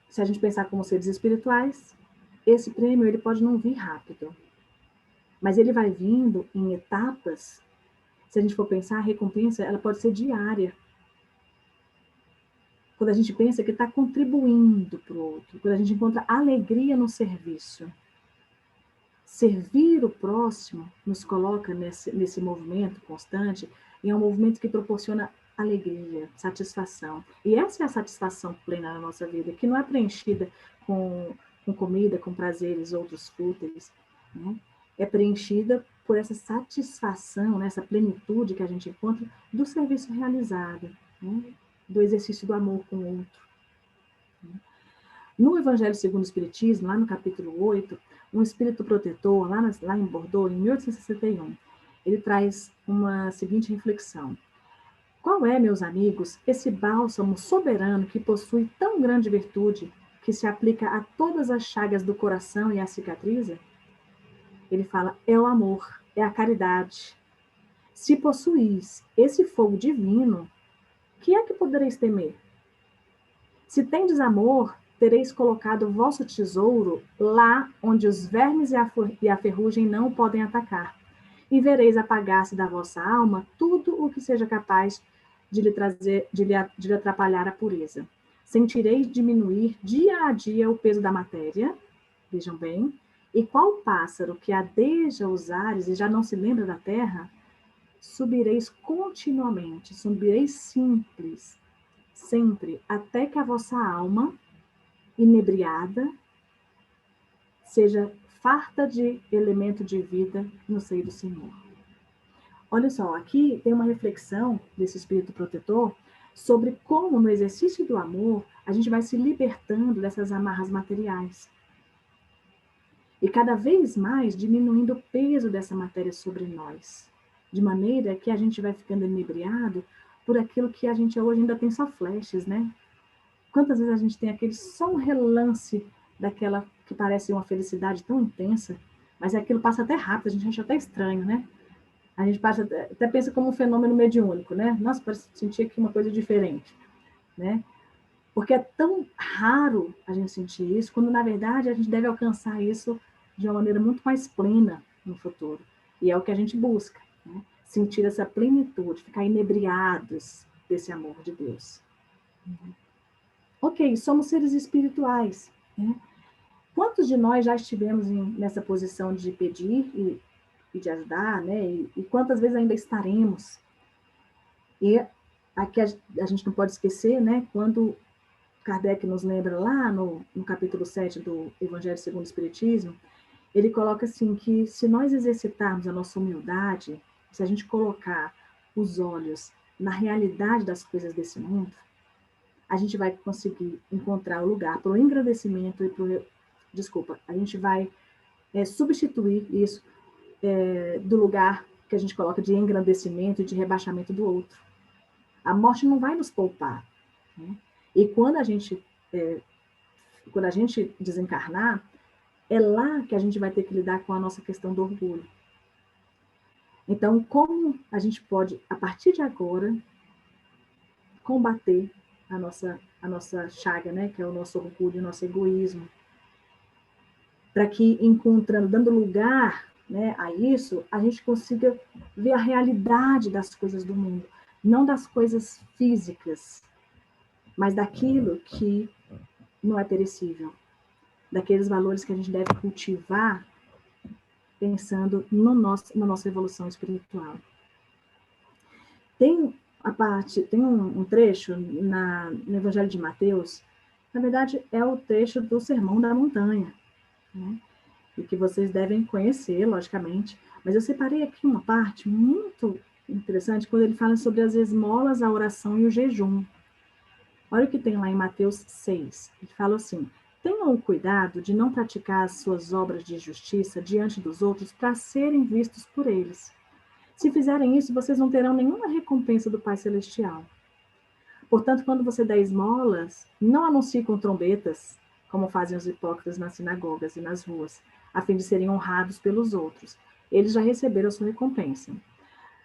Se a gente pensar como seres espirituais, esse prêmio ele pode não vir rápido, mas ele vai vindo em etapas. Se a gente for pensar, a recompensa ela pode ser diária. Quando a gente pensa que está contribuindo para o outro, quando a gente encontra alegria no serviço. Servir o próximo nos coloca nesse movimento constante, e é um movimento que proporciona alegria, satisfação. E essa é a satisfação plena na nossa vida, que não é preenchida com comida, com prazeres, outros fúteis, né? É preenchida por essa satisfação, né? Essa plenitude que a gente encontra do serviço realizado, né? Do exercício do amor com o outro. No Evangelho segundo o Espiritismo, lá no capítulo 8, um espírito protetor, lá em Bordeaux, em 1861, ele traz uma seguinte reflexão. Qual é, meus amigos, esse bálsamo soberano que possui tão grande virtude, que se aplica a todas as chagas do coração e a cicatriza? Ele fala, é o amor, é a caridade. Se possuís esse fogo divino, que é que podereis temer? Se tendes amor, tereis colocado o vosso tesouro lá onde os vermes e a ferrugem não o podem atacar, e vereis apagar-se da vossa alma tudo o que seja capaz de lhe atrapalhar a pureza. Sentireis diminuir dia a dia o peso da matéria, vejam bem, e qual pássaro que adeja os ares e já não se lembra da terra, subireis continuamente, subireis simples, sempre, até que a vossa alma, inebriada, seja farta de elemento de vida no seio do Senhor. Olha só, aqui tem uma reflexão desse espírito protetor sobre como, no exercício do amor, a gente vai se libertando dessas amarras materiais. E cada vez mais diminuindo o peso dessa matéria sobre nós. De maneira que a gente vai ficando inebriado por aquilo que a gente hoje ainda tem só flashes, né? Quantas vezes a gente tem só um relance daquela que parece uma felicidade tão intensa, mas aquilo passa até rápido, a gente acha até estranho, né? A gente até pensa como um fenômeno mediúnico, né? Nossa, parece sentir aqui uma coisa diferente, né? Porque é tão raro a gente sentir isso, quando na verdade a gente deve alcançar isso de uma maneira muito mais plena no futuro. E é o que a gente busca, né? Sentir essa plenitude, ficar inebriados desse amor de Deus. Ok, somos seres espirituais, né? Quantos de nós já estivemos nessa posição de pedir e de ajudar, né? E quantas vezes ainda estaremos? E aqui a gente não pode esquecer, né? Quando Kardec nos lembra lá no capítulo 7 do Evangelho segundo o Espiritismo, ele coloca assim que se nós exercitarmos a nossa humildade, se a gente colocar os olhos na realidade das coisas desse mundo, a gente vai conseguir encontrar o lugar para o engrandecimento e para o... Desculpa, a gente vai substituir isso do lugar que a gente coloca de engrandecimento e de rebaixamento do outro. A morte não vai nos poupar, né? E quando a gente desencarnar, é lá que a gente vai ter que lidar com a nossa questão do orgulho. Então, como a gente pode, a partir de agora, combater a nossa chaga, né, que é o nosso orgulho, o nosso egoísmo, para que, dando lugar, né, a isso, a gente consiga ver a realidade das coisas do mundo, não das coisas físicas, mas daquilo que não é perecível, daqueles valores que a gente deve cultivar pensando na nossa evolução espiritual. Tem um trecho no Evangelho de Mateus, na verdade é o trecho do Sermão da Montanha, né? E que vocês devem conhecer, logicamente, mas eu separei aqui uma parte muito interessante, quando ele fala sobre as esmolas, a oração e o jejum. Olha o que tem lá em Mateus 6, ele fala assim: tenham o cuidado de não praticar as suas obras de justiça diante dos outros para serem vistos por eles. Se fizerem isso, vocês não terão nenhuma recompensa do Pai Celestial. Portanto, quando você der esmolas, não anuncie com trombetas, como fazem os hipócritas nas sinagogas e nas ruas, a fim de serem honrados pelos outros. Eles já receberam a sua recompensa.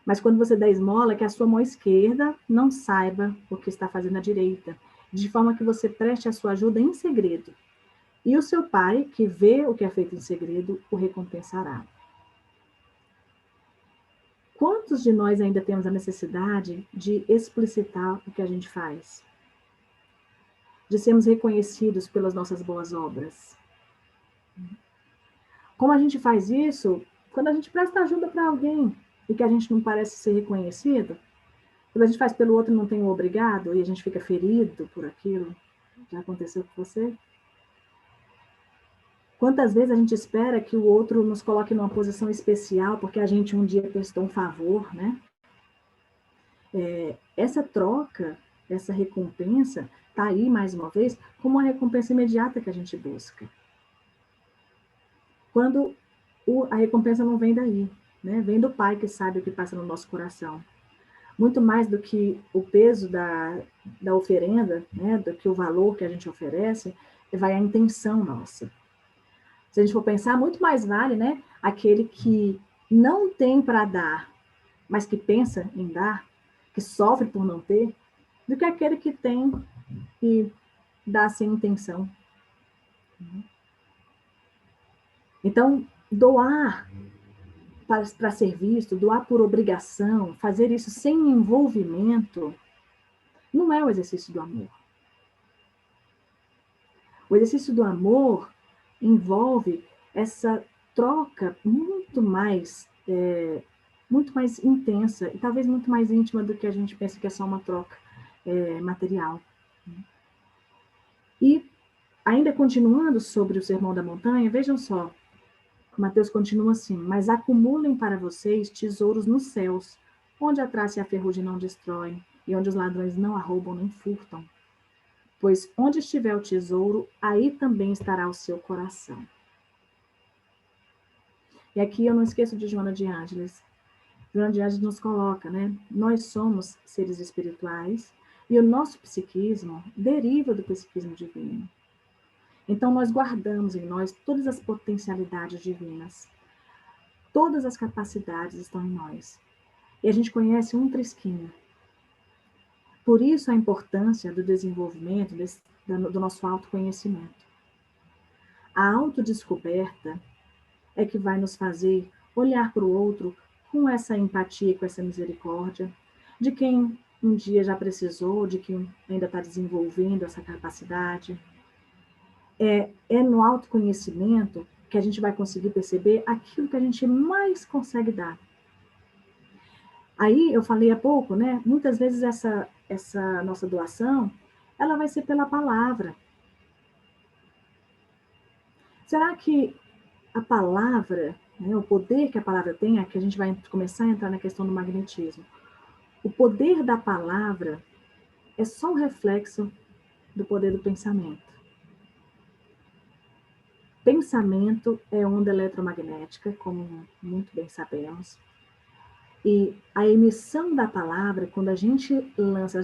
Mas quando você der esmola, que a sua mão esquerda não saiba o que está fazendo a direita, de forma que você preste a sua ajuda em segredo. E o seu Pai, que vê o que é feito em segredo, o recompensará. Quantos de nós ainda temos a necessidade de explicitar o que a gente faz? De sermos reconhecidos pelas nossas boas obras? Como a gente faz isso quando a gente presta ajuda para alguém e que a gente não parece ser reconhecido? Quando a gente faz pelo outro e não tem o obrigado e a gente fica ferido por aquilo? Já aconteceu com você? Quantas vezes a gente espera que o outro nos coloque numa posição especial porque a gente um dia prestou um favor, né? Essa troca, essa recompensa, está aí, mais uma vez, como uma recompensa imediata que a gente busca. Quando a recompensa não vem daí, né? Vem do Pai que sabe o que passa no nosso coração. Muito mais do que o peso da oferenda, né? Do que o valor que a gente oferece, vai a intenção nossa. Se a gente for pensar, muito mais vale, né? Aquele que não tem para dar, mas que pensa em dar, que sofre por não ter, do que aquele que tem e dá sem intenção. Então, doar para ser visto, doar por obrigação, fazer isso sem envolvimento, não é o exercício do amor. O exercício do amor envolve essa troca muito mais intensa e talvez muito mais íntima do que a gente pensa que é só uma troca material. E ainda continuando sobre o Sermão da Montanha, vejam só, Mateus continua assim: mas acumulem para vocês tesouros nos céus, onde a traça e a ferrugem não destroem, e onde os ladrões não arrombam nem furtam. Pois onde estiver o tesouro, aí também estará o seu coração. E aqui eu não esqueço de Joana de Ângeles. Joana de Ângeles nos coloca, né? Nós somos seres espirituais e o nosso psiquismo deriva do psiquismo divino. Então nós guardamos em nós todas as potencialidades divinas. Todas as capacidades estão em nós. E a gente conhece um trisquinho. Por isso a importância do desenvolvimento do nosso autoconhecimento. A autodescoberta é que vai nos fazer olhar para o outro com essa empatia, com essa misericórdia, de quem um dia já precisou, de quem ainda está desenvolvendo essa capacidade. É no autoconhecimento que a gente vai conseguir perceber aquilo que a gente mais consegue dar. Aí, eu falei há pouco, né? Muitas vezes essa nossa doação, ela vai ser pela palavra. Será que a palavra, né, o poder que a palavra tem, é que a gente vai começar a entrar na questão do magnetismo. O poder da palavra é só um reflexo do poder do pensamento. Pensamento é onda eletromagnética, como muito bem sabemos. E a emissão da palavra, quando a gente lança,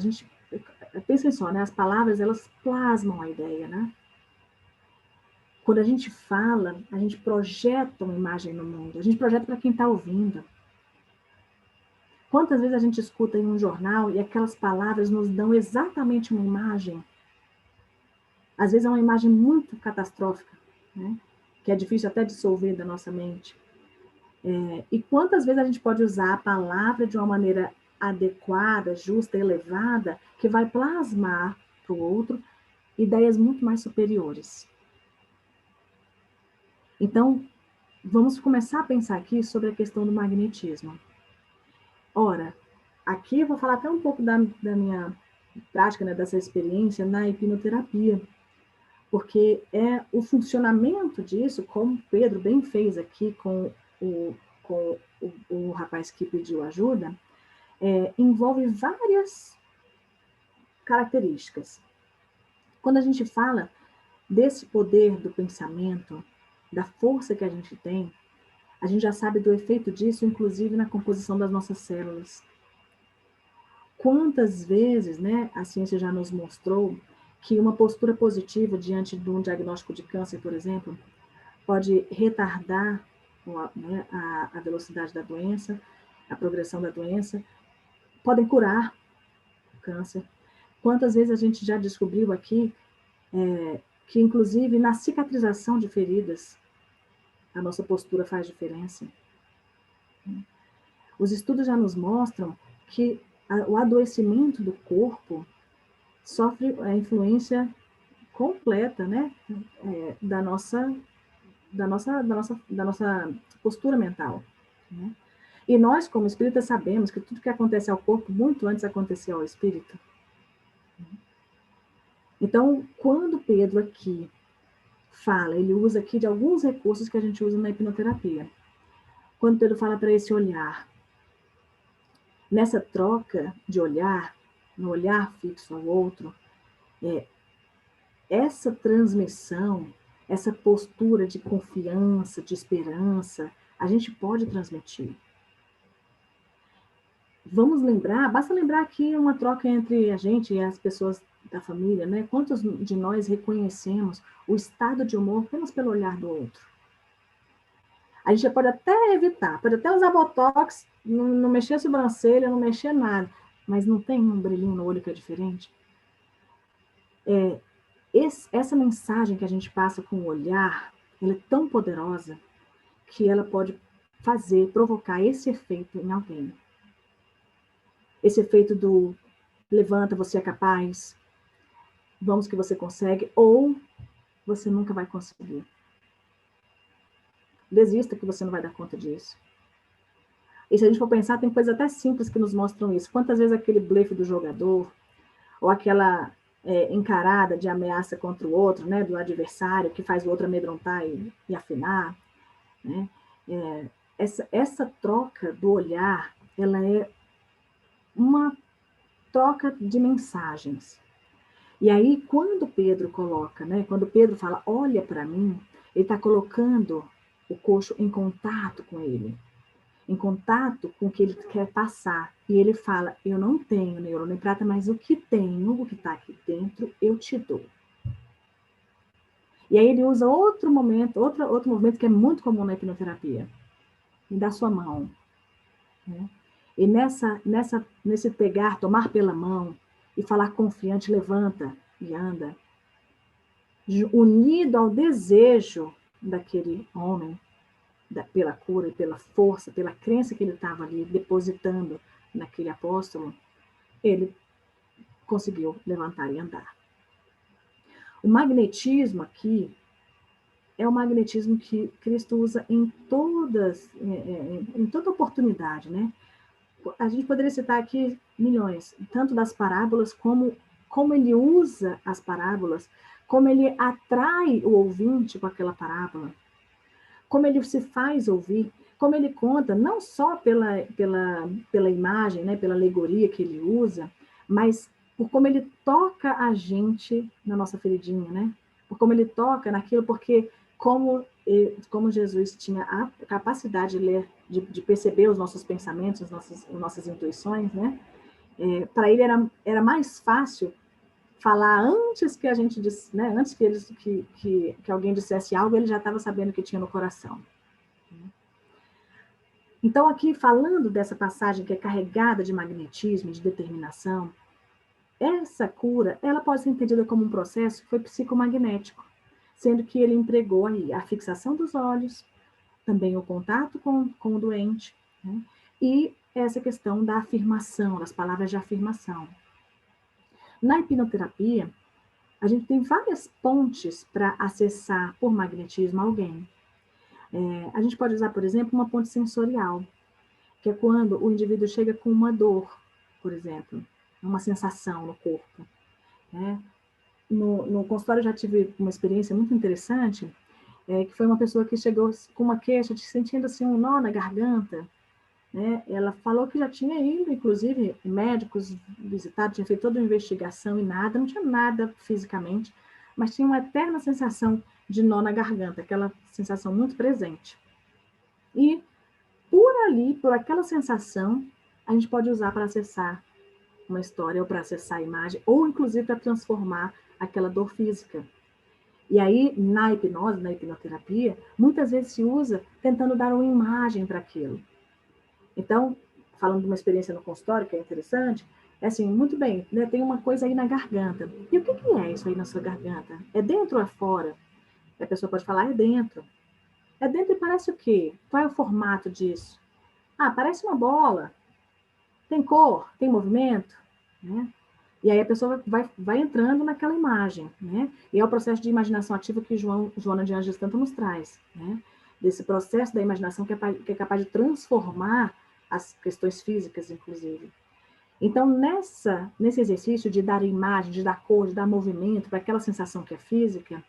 pensa só, né? As palavras, elas plasmam a ideia, né? Quando a gente fala, a gente projeta uma imagem no mundo. A gente projeta para quem está ouvindo. Quantas vezes a gente escuta em um jornal e aquelas palavras nos dão exatamente uma imagem? Às vezes é uma imagem muito catastrófica, né? Que é difícil até dissolver da nossa mente. E quantas vezes a gente pode usar a palavra de uma maneira adequada, justa, elevada, que vai plasmar para o outro ideias muito mais superiores. Então, vamos começar a pensar aqui sobre a questão do magnetismo. Ora, aqui eu vou falar até um pouco da minha prática, né, dessa experiência na hipnoterapia, porque é o funcionamento disso, como Pedro bem fez aqui com o rapaz que pediu ajuda, envolve várias características. Quando a gente fala desse poder do pensamento, da força que a gente tem, a gente já sabe do efeito disso, inclusive na composição das nossas células. Quantas vezes, né, a ciência já nos mostrou que uma postura positiva diante de um diagnóstico de câncer, por exemplo, pode retardar, né, a velocidade da doença, a progressão da doença, podem curar o câncer. Quantas vezes a gente já descobriu aqui que, inclusive, na cicatrização de feridas, a nossa postura faz diferença. Os estudos já nos mostram que o adoecimento do corpo sofre a influência completa, né, da nossa postura mental, né? E nós, como espíritas, sabemos que tudo que acontece ao corpo, muito antes acontecia ao espírito. Então, quando Pedro aqui fala, ele usa aqui de alguns recursos que a gente usa na hipnoterapia. Quando Pedro fala para esse olhar, nessa troca de olhar, no olhar fixo ao outro, essa transmissão, essa postura de confiança, de esperança, a gente pode transmitir. Vamos lembrar, basta lembrar aqui uma troca entre a gente e as pessoas da família, né? Quantos de nós reconhecemos o estado de humor apenas pelo olhar do outro? A gente pode até evitar, pode até usar botox, não mexer a sobrancelha, não mexer nada, mas não tem um brilhinho no olho que é diferente? Essa mensagem que a gente passa com o olhar, ela é tão poderosa que ela pode provocar esse efeito em alguém. Esse efeito do levanta, você é capaz, vamos que você consegue, ou você nunca vai conseguir. Desista que você não vai dar conta disso. E se a gente for pensar, tem coisas até simples que nos mostram isso. Quantas vezes aquele blefe do jogador, ou aquela encarada de ameaça contra o outro, né, do adversário, que faz o outro amedrontar e afinar, né? Essa troca do olhar, ela é uma troca de mensagens. E aí, quando Pedro coloca, né, quando Pedro fala, olha para mim, ele está colocando o coxo em contato com ele, em contato com o que ele quer passar. E ele fala, eu não tenho nem ouro nem prata, mas o que tenho, o que está aqui dentro, eu te dou. E aí ele usa outro movimento que é muito comum na hipnoterapia, e dá sua mão, né? E nesse pegar, tomar pela mão e falar confiante, levanta e anda, unido ao desejo daquele homem, pela cura e pela força, pela crença que ele estava ali depositando naquele apóstolo, ele conseguiu levantar e andar. O magnetismo aqui é o magnetismo que Cristo usa em toda oportunidade, né? A gente poderia citar aqui milhões, tanto das parábolas, como ele usa as parábolas, como ele atrai o ouvinte com aquela parábola, como ele se faz ouvir, como ele conta, não só pela imagem, né, pela alegoria que ele usa, mas por como ele toca a gente na nossa feridinha, né? Por como ele toca naquilo, porque como Jesus tinha a capacidade de ler, de perceber os nossos pensamentos, as nossas intuições, né? Para ele era mais fácil falar antes que a gente disse, né? Antes que alguém dissesse algo, ele já estava sabendo o que tinha no coração. Então, aqui, falando dessa passagem que é carregada de magnetismo, de determinação, essa cura, ela pode ser entendida como um processo que foi psicomagnético, sendo que ele empregou aí a fixação dos olhos, também o contato com o doente, né? E essa questão da afirmação, das palavras de afirmação. Na hipnoterapia, a gente tem várias pontes para acessar por magnetismo alguém. A gente pode usar, por exemplo, uma ponte sensorial, que é quando o indivíduo chega com uma dor, por exemplo, uma sensação no corpo, né? No consultório eu já tive uma experiência muito interessante, que foi uma pessoa que chegou com uma queixa, sentindo assim um nó na garganta, né? Ela falou que já tinha ido, inclusive, médicos visitados, tinha feito toda uma investigação e nada, não tinha nada fisicamente, mas tinha uma eterna sensação de nó na garganta, aquela sensação muito presente. E por ali, por aquela sensação, a gente pode usar para acessar uma história, ou para acessar a imagem, ou inclusive para transformar aquela dor física. E aí, na hipnose, na hipnoterapia, muitas vezes se usa tentando dar uma imagem para aquilo. Então, falando de uma experiência no consultório, que é interessante, é assim, muito bem, né, tem uma coisa aí na garganta. E o que é isso aí na sua garganta? É dentro ou é fora? E a pessoa pode falar, é dentro. É dentro e parece o quê? Qual é o formato disso? Ah, parece uma bola. Tem cor, tem movimento, né? E aí a pessoa vai entrando naquela imagem, né? E é o processo de imaginação ativa que Joana de Ângeles tanto nos traz, né? Desse processo da imaginação que é capaz de transformar as questões físicas, inclusive. Então, nesse exercício de dar imagem, de dar cor, de dar movimento para aquela sensação que é física,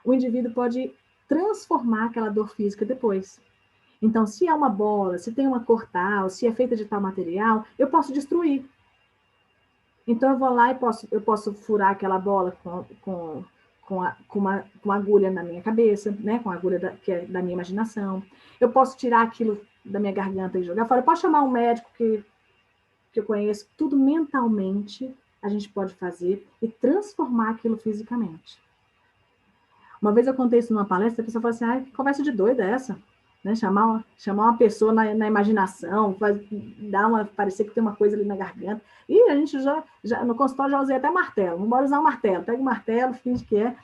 o indivíduo pode transformar aquela dor física depois. Então, se é uma bola, se tem uma cor tal, se é feita de tal material, eu posso destruir. Então, eu vou lá e eu posso furar aquela bola com uma agulha na minha cabeça, né? Com a agulha que é da minha imaginação. Eu posso tirar aquilo da minha garganta e jogar fora. Eu posso chamar um médico que eu conheço. Tudo mentalmente a gente pode fazer e transformar aquilo fisicamente. Uma vez eu contei isso numa palestra, a pessoa falou assim, que conversa de doida é essa? Né? Chamar uma pessoa na imaginação, parecer que tem uma coisa ali na garganta. E a gente já no consultório já usei até martelo. Vamos embora usar um martelo. Pega o martelo, finge que é,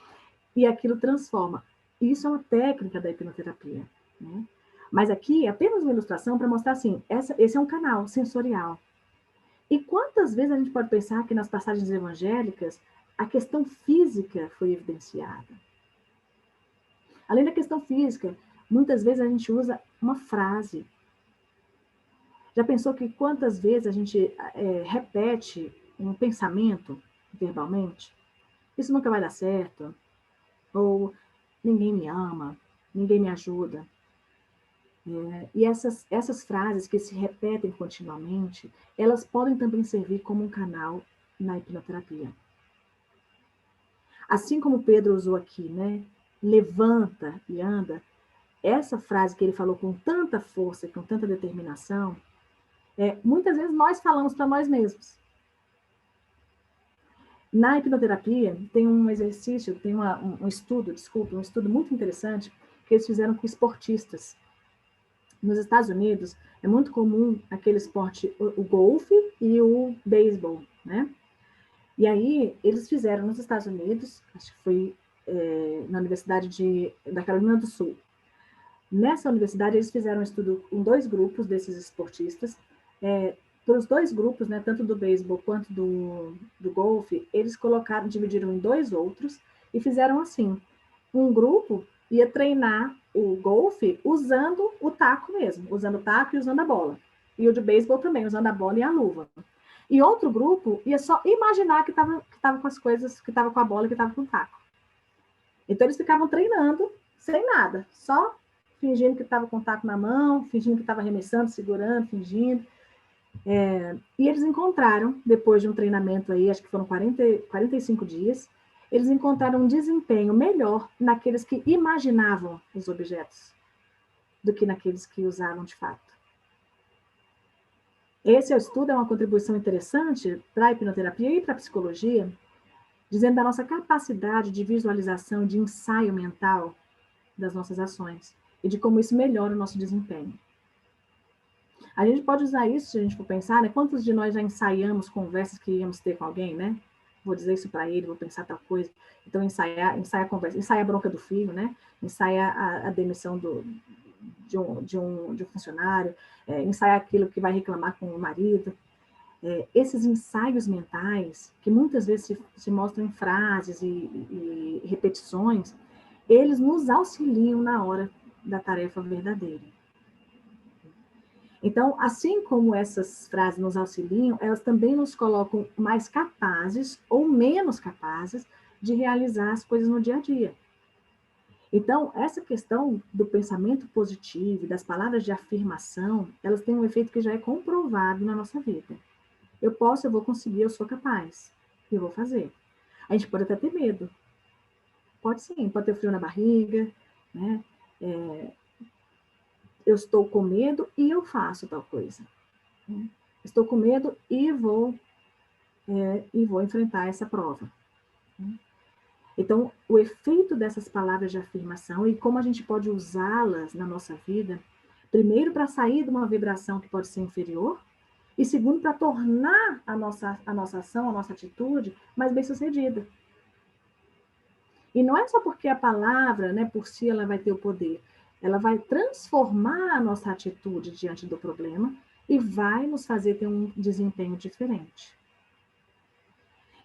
e aquilo transforma. Isso é uma técnica da hipnoterapia, né? Mas aqui é apenas uma ilustração para mostrar assim, esse é um canal sensorial. E quantas vezes a gente pode pensar que nas passagens evangélicas a questão física foi evidenciada? Além da questão física, muitas vezes a gente usa uma frase. Já pensou que quantas vezes a gente repete um pensamento verbalmente? Isso nunca vai dar certo. Ou ninguém me ama, ninguém me ajuda. E essas frases que se repetem continuamente, elas podem também servir como um canal na hipnoterapia. Assim como Pedro usou aqui, né? Levanta e anda. Essa frase que ele falou com tanta força, com tanta determinação, muitas vezes nós falamos para nós mesmos. Na hipnoterapia, tem um exercício, tem um estudo muito interessante que eles fizeram com esportistas. Nos Estados Unidos, é muito comum aquele esporte, o golfe e o beisebol, né? E aí, eles fizeram nos Estados Unidos, acho que foi na Universidade da Carolina do Sul. Nessa universidade, eles fizeram um estudo com 2 grupos desses esportistas. Para os 2 grupos, né, tanto do beisebol quanto do golfe, eles dividiram em 2 outros e fizeram assim. Um grupo ia treinar o golfe usando o taco mesmo, usando o taco e usando a bola. E o de beisebol também, usando a bola e a luva. E outro grupo ia só imaginar que estava com as coisas, que estava com a bola e que estava com o taco. Então eles ficavam treinando sem nada, só fingindo que estava com o taco na mão, fingindo que estava arremessando, segurando, fingindo. E eles encontraram, depois de um treinamento aí, acho que foram 45 dias, eles encontraram um desempenho melhor naqueles que imaginavam os objetos do que naqueles que usavam de fato. Esse estudo é uma contribuição interessante para a hipnoterapia e para a psicologia, dizendo da nossa capacidade de visualização e de ensaio mental das nossas ações e de como isso melhora o nosso desempenho. A gente pode usar isso, se a gente for pensar, né? Quantos de nós já ensaiamos conversas que íamos ter com alguém, né? Vou dizer isso para ele, vou pensar tal coisa. Então, ensaia a conversa, ensaia a bronca do filho, né? Ensaia a demissão de um funcionário, ensaia aquilo que vai reclamar com o marido. Esses ensaios mentais, que muitas vezes se mostram em frases e repetições, eles nos auxiliam na hora da tarefa verdadeira. Então, assim como essas frases nos auxiliam, elas também nos colocam mais capazes ou menos capazes de realizar as coisas no dia a dia. Então, essa questão do pensamento positivo, das palavras de afirmação, elas têm um efeito que já é comprovado na nossa vida. Eu posso, eu vou conseguir, eu sou capaz. Eu vou fazer. A gente pode até ter medo. Pode sim, pode ter frio na barriga, né? Eu estou com medo e eu faço tal coisa. Estou com medo e vou enfrentar essa prova. Então, o efeito dessas palavras de afirmação e como a gente pode usá-las na nossa vida, primeiro, para sair de uma vibração que pode ser inferior, e segundo, para tornar a nossa ação, a nossa atitude mais bem-sucedida. E não é só porque a palavra, né, por si, ela vai ter o poder. Ela vai transformar a nossa atitude diante do problema e vai nos fazer ter um desempenho diferente.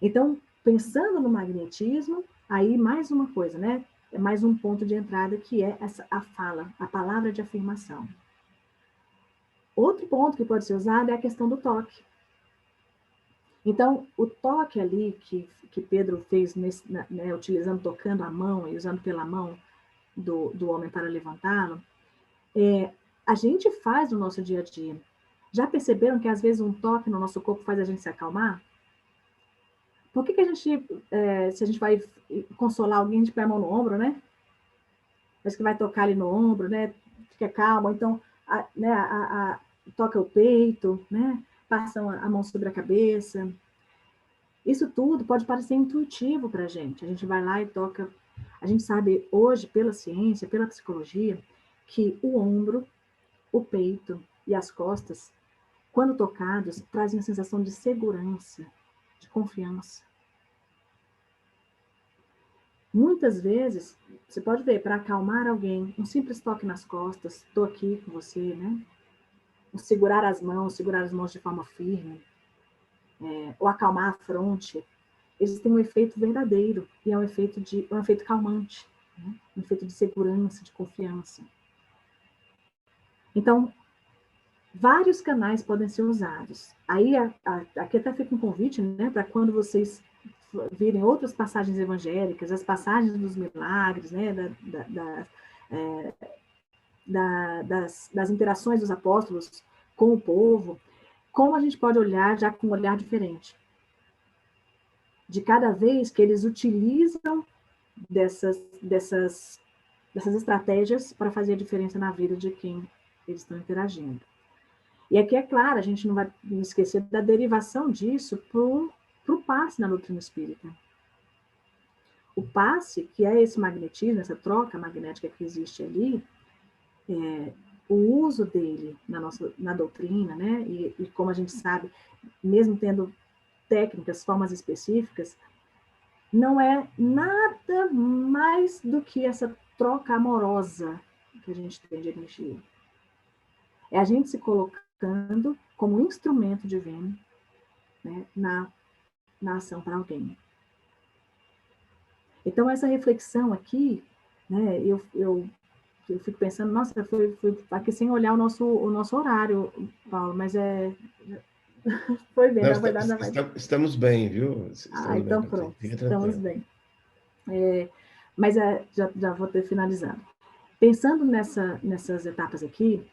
Então, pensando no magnetismo, aí mais uma coisa, né? É mais um ponto de entrada que é a fala, a palavra de afirmação. Outro ponto que pode ser usado é a questão do toque. Então, o toque ali que Pedro fez, né, utilizando, tocando a mão e usando pela mão do homem para levantá-lo, a gente faz no nosso dia a dia. Já perceberam que às vezes um toque no nosso corpo faz a gente se acalmar? Por que a gente, se a gente vai consolar alguém, a gente põe a mão no ombro, né? Parece que vai tocar ali no ombro, né? Fica calmo, então, toca o peito, né? Passa a mão sobre a cabeça. Isso tudo pode parecer intuitivo para a gente. A gente vai lá e toca. A gente sabe hoje, pela ciência, pela psicologia, que o ombro, o peito e as costas, quando tocados, trazem a sensação de segurança, de confiança. Muitas vezes, você pode ver, para acalmar alguém, um simples toque nas costas, estou aqui com você, né? Segurar as mãos de forma firme, ou acalmar a fronte, eles têm um efeito verdadeiro, e é um efeito calmante, né? Um efeito de segurança, de confiança. Então, vários canais podem ser usados. Aí, aqui até fica um convite, né, para quando vocês virem outras passagens evangélicas, as passagens dos milagres, né, das interações dos apóstolos com o povo, como a gente pode olhar já com um olhar diferente. De cada vez que eles utilizam dessas estratégias para fazer a diferença na vida de quem eles estão interagindo. E aqui, é claro, a gente não vai esquecer da derivação disso para o passe na doutrina espírita. O passe, que é esse magnetismo, essa troca magnética que existe ali, o uso dele na doutrina, né? E como a gente sabe, mesmo tendo técnicas, formas específicas, não é nada mais do que essa troca amorosa que a gente tem de energia. É a gente se colocando como instrumento divino, né, na ação para alguém. Então, essa reflexão aqui, né, eu fico pensando, nossa, foi aqui sem olhar o nosso horário, Paulo, mas foi bem, Não, na verdade, não vai. estamos bem, viu? Ah, Estamos bem, então Patrícia. pronto, Fica estamos tranquilo. bem. Mas já vou ter finalizado. Pensando nessas etapas aqui,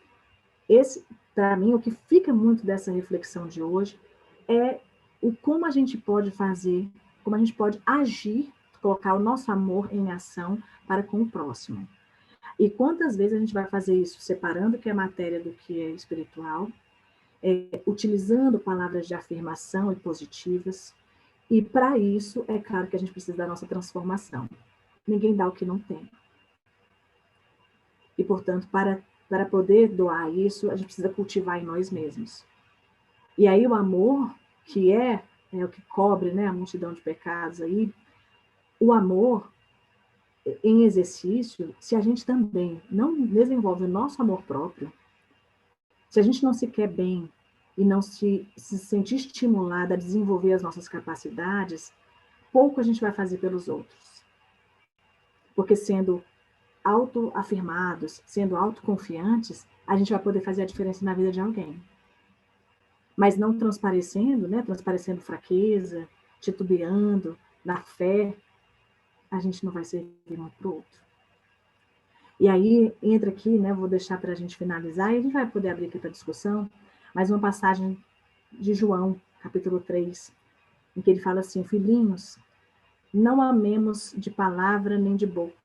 para mim, o que fica muito dessa reflexão de hoje é como a gente pode fazer, como a gente pode agir, colocar o nosso amor em ação para com o próximo. E quantas vezes a gente vai fazer isso separando o que é matéria do que é espiritual, utilizando palavras de afirmação e positivas. E para isso, é claro que a gente precisa da nossa transformação. Ninguém dá o que não tem. E, portanto, para poder doar isso, a gente precisa cultivar em nós mesmos. E aí o amor, que é o que cobre, né, a multidão de pecados aí, o amor em exercício, se a gente também não desenvolve o nosso amor próprio, se a gente não se quer bem e não se sentir estimulada a desenvolver as nossas capacidades, pouco a gente vai fazer pelos outros. Porque sendo autoafirmados, sendo autoconfiantes, a gente vai poder fazer a diferença na vida de alguém. Mas não transparecendo, né, transparecendo fraqueza, titubeando na fé, a gente não vai servir um para o outro. E aí entra aqui, né, vou deixar para a gente finalizar, e a gente vai poder abrir aqui para discussão, mais uma passagem de João, capítulo 3, em que ele fala assim: filhinhos, não amemos de palavra nem de boca,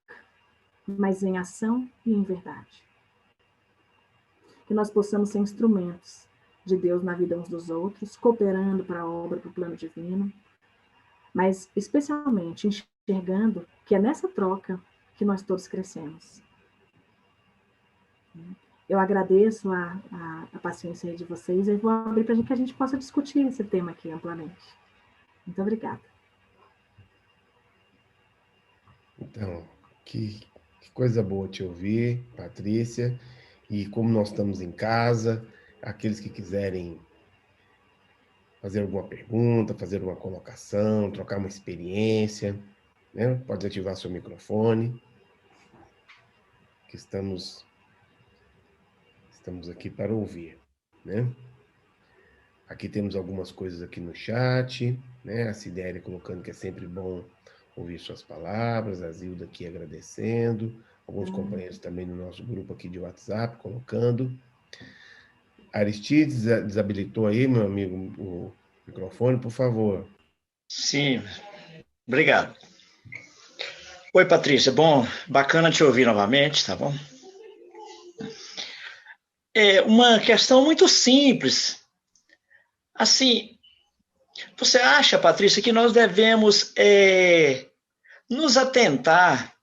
mas em ação e em verdade. Que nós possamos ser instrumentos de Deus na vida uns dos outros, cooperando para a obra, para o plano divino, mas especialmente enxergando que é nessa troca que nós todos crescemos. Eu agradeço a paciência de vocês e vou abrir para que a gente possa discutir esse tema aqui amplamente. Muito obrigada. Então, que coisa boa te ouvir, Patrícia. E como nós estamos em casa, aqueles que quiserem fazer alguma pergunta, fazer uma colocação, trocar uma experiência, né? Pode ativar seu microfone, que estamos aqui para ouvir, né? Aqui temos algumas coisas aqui no chat, né? A Cidéria colocando que é sempre bom ouvir suas palavras, a Zilda aqui agradecendo, alguns companheiros também no nosso grupo aqui de WhatsApp colocando. Aristides desabilitou aí, meu amigo, o microfone, por favor. Sim, obrigado. Oi, Patrícia, bom, bacana te ouvir novamente, tá bom? É uma questão muito simples. Assim, você acha, Patrícia, que nós devemos nos atentar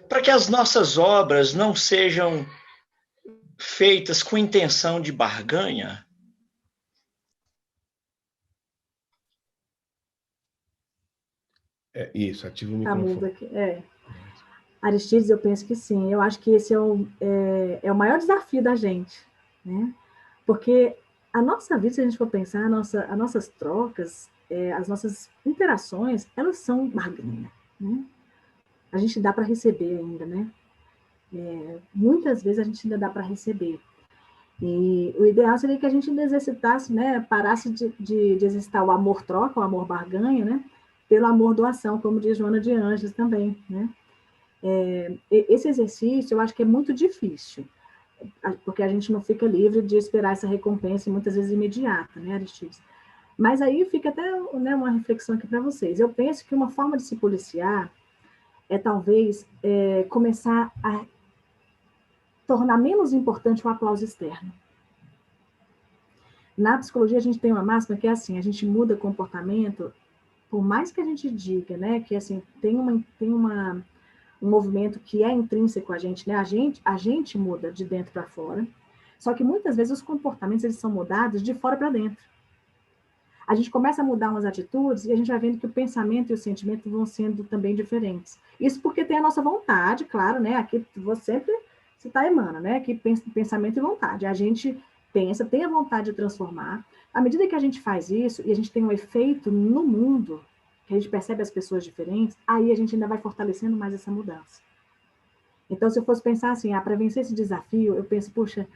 para que as nossas obras não sejam feitas com intenção de barganha? Isso, ativa o Tá microfone. mudo aqui. Aristides, eu penso que sim. Eu acho que esse é o maior desafio da gente, né? Porque a nossa vida, se a gente for pensar, as nossas trocas, as nossas interações, elas são barganha, né? A gente dá para receber ainda, né? Muitas vezes a gente ainda dá para receber. E o ideal seria que a gente ainda exercitasse, né? Parasse de exercitar o amor troca, o amor barganha, né? Pelo amor doação, como diz Joana de Anjos também, né? Esse exercício eu acho que é muito difícil, porque a gente não fica livre de esperar essa recompensa, muitas vezes imediata, né, Aristides? Mas aí fica até, né, uma reflexão aqui para vocês. Eu penso que uma forma de se policiar é talvez começar a tornar menos importante o aplauso externo. Na psicologia a gente tem uma máxima que é assim: a gente muda comportamento, por mais que a gente diga, né, que assim tem um movimento que é intrínseco a gente, né? A gente muda de dentro para fora. Só que muitas vezes os comportamentos eles são mudados de fora para dentro. A gente começa a mudar umas atitudes e a gente vai vendo que o pensamento e o sentimento vão sendo também diferentes. Isso porque tem a nossa vontade, claro, né? Aqui você está emana, né? Que pensamento e vontade. A gente pensa, tem a vontade de transformar. À medida que a gente faz isso e a gente tem um efeito no mundo, que a gente percebe as pessoas diferentes, aí a gente ainda vai fortalecendo mais essa mudança. Então, se eu fosse pensar assim, para vencer esse desafio, eu penso, puxa,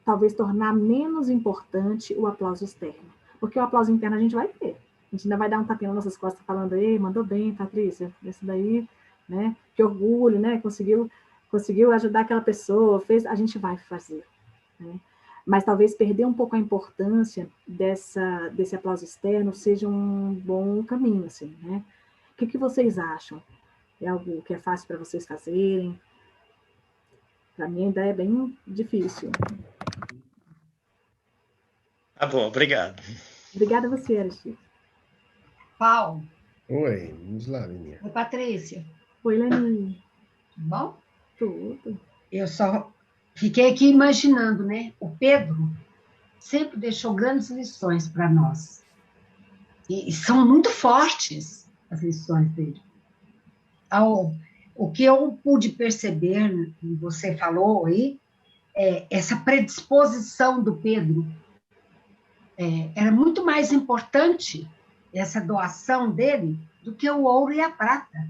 talvez tornar menos importante o aplauso externo. Porque o aplauso interno a gente vai ter. A gente ainda vai dar um tapinha nas nossas costas falando, ei, mandou bem, Patrícia, esse daí, né? Que orgulho, né? Conseguiu ajudar aquela pessoa, fez, a gente vai fazer. Né? Mas talvez perder um pouco a importância desse aplauso externo seja um bom caminho, assim, né? O que vocês acham? É algo que é fácil para vocês fazerem? Para mim ainda é bem difícil. Tá bom, obrigado. Obrigada a você, Aristides. Paulo. Oi, vamos lá, Leninha. Oi, Patrícia. Oi, Leninha. Tudo bom? Tudo. Eu só fiquei aqui imaginando, né? O Pedro sempre deixou grandes lições para nós. E são muito fortes as lições dele. O que eu pude perceber, e você falou aí, essa predisposição do Pedro. Era muito mais importante essa doação dele do que o ouro e a prata,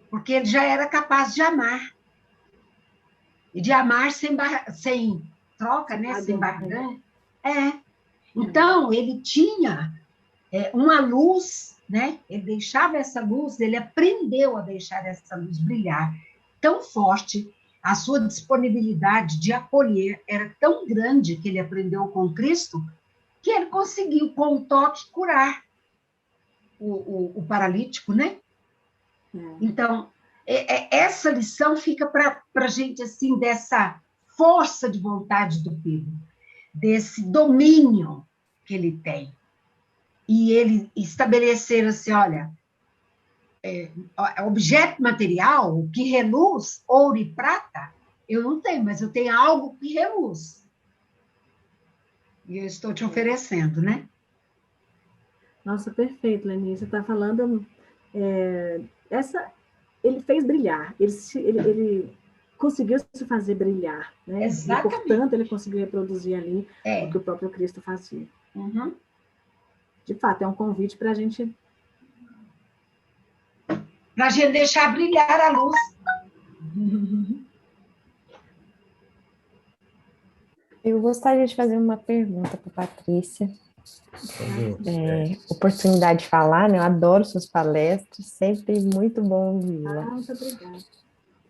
porque ele já era capaz de amar. E de amar sem troca, né? Sem barganha. Então, ele tinha uma luz, né? Ele deixava essa luz, ele aprendeu a deixar essa luz brilhar tão forte, a sua disponibilidade de acolher era tão grande que ele aprendeu com Cristo, que ele conseguiu, com o toque, curar o paralítico, né? Então, essa lição fica para a gente, assim, dessa força de vontade do Pedro, desse domínio que ele tem. E ele estabelecer assim, olha, objeto material, o que reluz, ouro e prata, eu não tenho, mas eu tenho algo que reluz. E eu estou te oferecendo, né? Nossa, perfeito, Leni. Você está falando... ele fez brilhar, ele conseguiu se fazer brilhar, né? Exatamente. E, portanto, ele conseguiu reproduzir ali o que o próprio Cristo fazia. Uhum. De fato, é um convite para a gente... Para a gente deixar brilhar a luz. Eu gostaria de fazer uma pergunta para a Patrícia. Oportunidade de falar, né? Eu adoro suas palestras, sempre muito bom ouvi-la. Muito obrigada.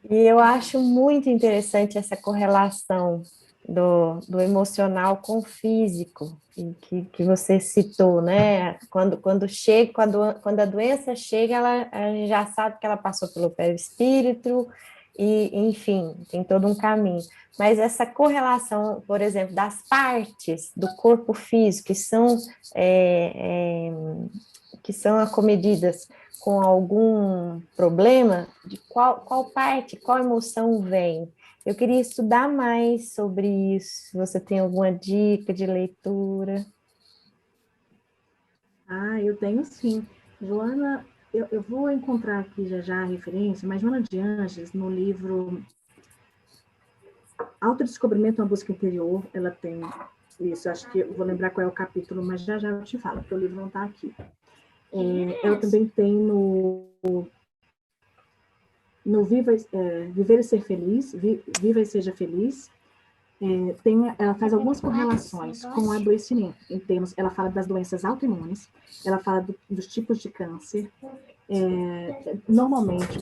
E eu acho muito interessante essa correlação do emocional com o físico, que você citou, né? Quando a doença chega, a gente já sabe que ela passou pelo perispírito, e, enfim, tem todo um caminho. Mas essa correlação, por exemplo, das partes do corpo físico que são acometidas com algum problema, de qual parte, qual emoção vem? Eu queria estudar mais sobre isso. Se você tem alguma dica de leitura? Eu tenho sim. Joana, eu vou encontrar aqui já a referência, mas Joana de Ângeles, no livro Autodescobrimento, uma busca interior, ela tem isso. Acho que eu vou lembrar qual é o capítulo, mas já eu te falo, porque o livro não está aqui. Ela também tem no Viver e Ser Feliz, Viva e Seja Feliz. Ela faz algumas correlações com o adoecimento, em termos, ela fala das doenças autoimunes, ela fala dos tipos de câncer, normalmente,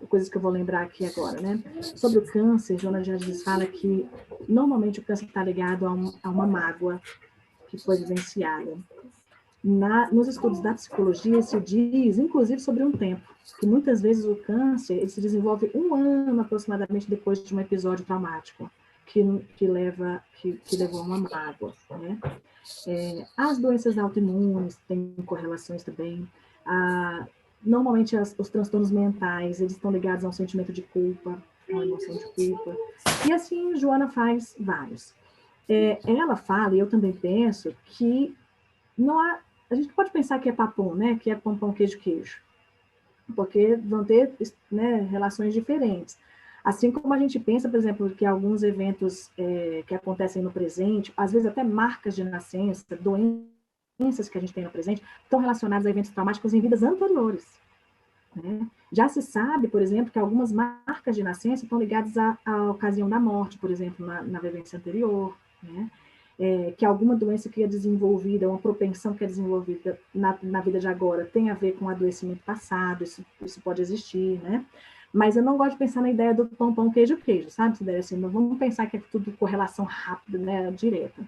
coisas que eu vou lembrar aqui agora, né? Sobre o câncer, Joana de Ângeles fala que normalmente o câncer está ligado a uma mágoa que foi vivenciada. Nos estudos da psicologia se diz, inclusive, sobre um tempo, que muitas vezes o câncer ele se desenvolve 1 ano aproximadamente depois de um episódio traumático que levou a uma mágoa, né? As doenças autoimunes têm correlações também. Normalmente os transtornos mentais eles estão ligados a um sentimento de culpa, a uma emoção de culpa. E assim Joana faz vários. Ela fala, e eu também penso, que a gente pode pensar que é papum, né? Que é pão, queijo, porque vão ter, né, relações diferentes. Assim como a gente pensa, por exemplo, que alguns eventos que acontecem no presente, às vezes até marcas de nascença, doenças doenças que a gente tem no presente estão relacionadas a eventos traumáticos em vidas anteriores. Né? Já se sabe, por exemplo, que algumas marcas de nascença estão ligadas à ocasião da morte, por exemplo, na vivência anterior, né? Que alguma doença que é desenvolvida, uma propensão que é desenvolvida na vida de agora tem a ver com adoecimento passado, isso pode existir, né? Mas eu não gosto de pensar na ideia do pão, queijo, sabe? Se der assim, não vamos pensar que é tudo correlação rápida, né, direta.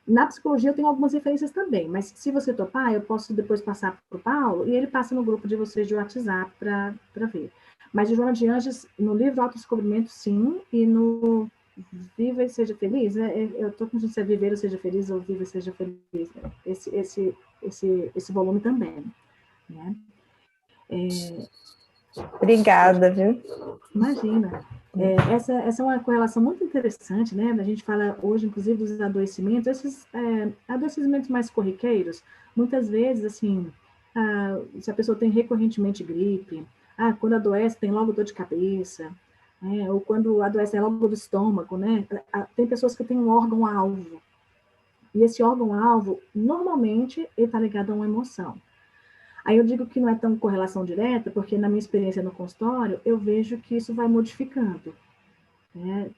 Na psicologia eu tenho algumas referências também, mas se você topar, eu posso depois passar para o Paulo, e ele passa no grupo de vocês de WhatsApp para ver. Mas de Joana de Anjos, no livro Autodescobrimento, sim, e no Viva e Seja Feliz, eu estou com você Viver e Seja Feliz, ou Viva e Seja Feliz, né? Esse volume também, né? Obrigada, viu? Imagina. Essa é uma correlação muito interessante, né? A gente fala hoje, inclusive, dos adoecimentos, esses adoecimentos mais corriqueiros, muitas vezes, assim, se a pessoa tem recorrentemente gripe, quando adoece tem logo dor de cabeça, ou quando adoece é logo do estômago, né? Tem pessoas que têm um órgão-alvo, e esse órgão-alvo, normalmente, ele está ligado a uma emoção. Aí eu digo que não é tão correlação direta, porque na minha experiência no consultório, eu vejo que isso vai modificando. Né?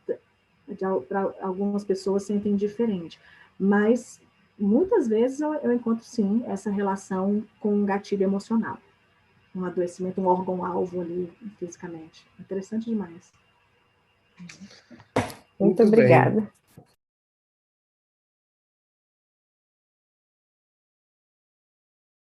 Para algumas pessoas sentem diferente. Mas, muitas vezes, eu encontro, sim, essa relação com um gatilho emocional. Um adoecimento, um órgão-alvo ali, fisicamente. Interessante demais. Muito obrigada.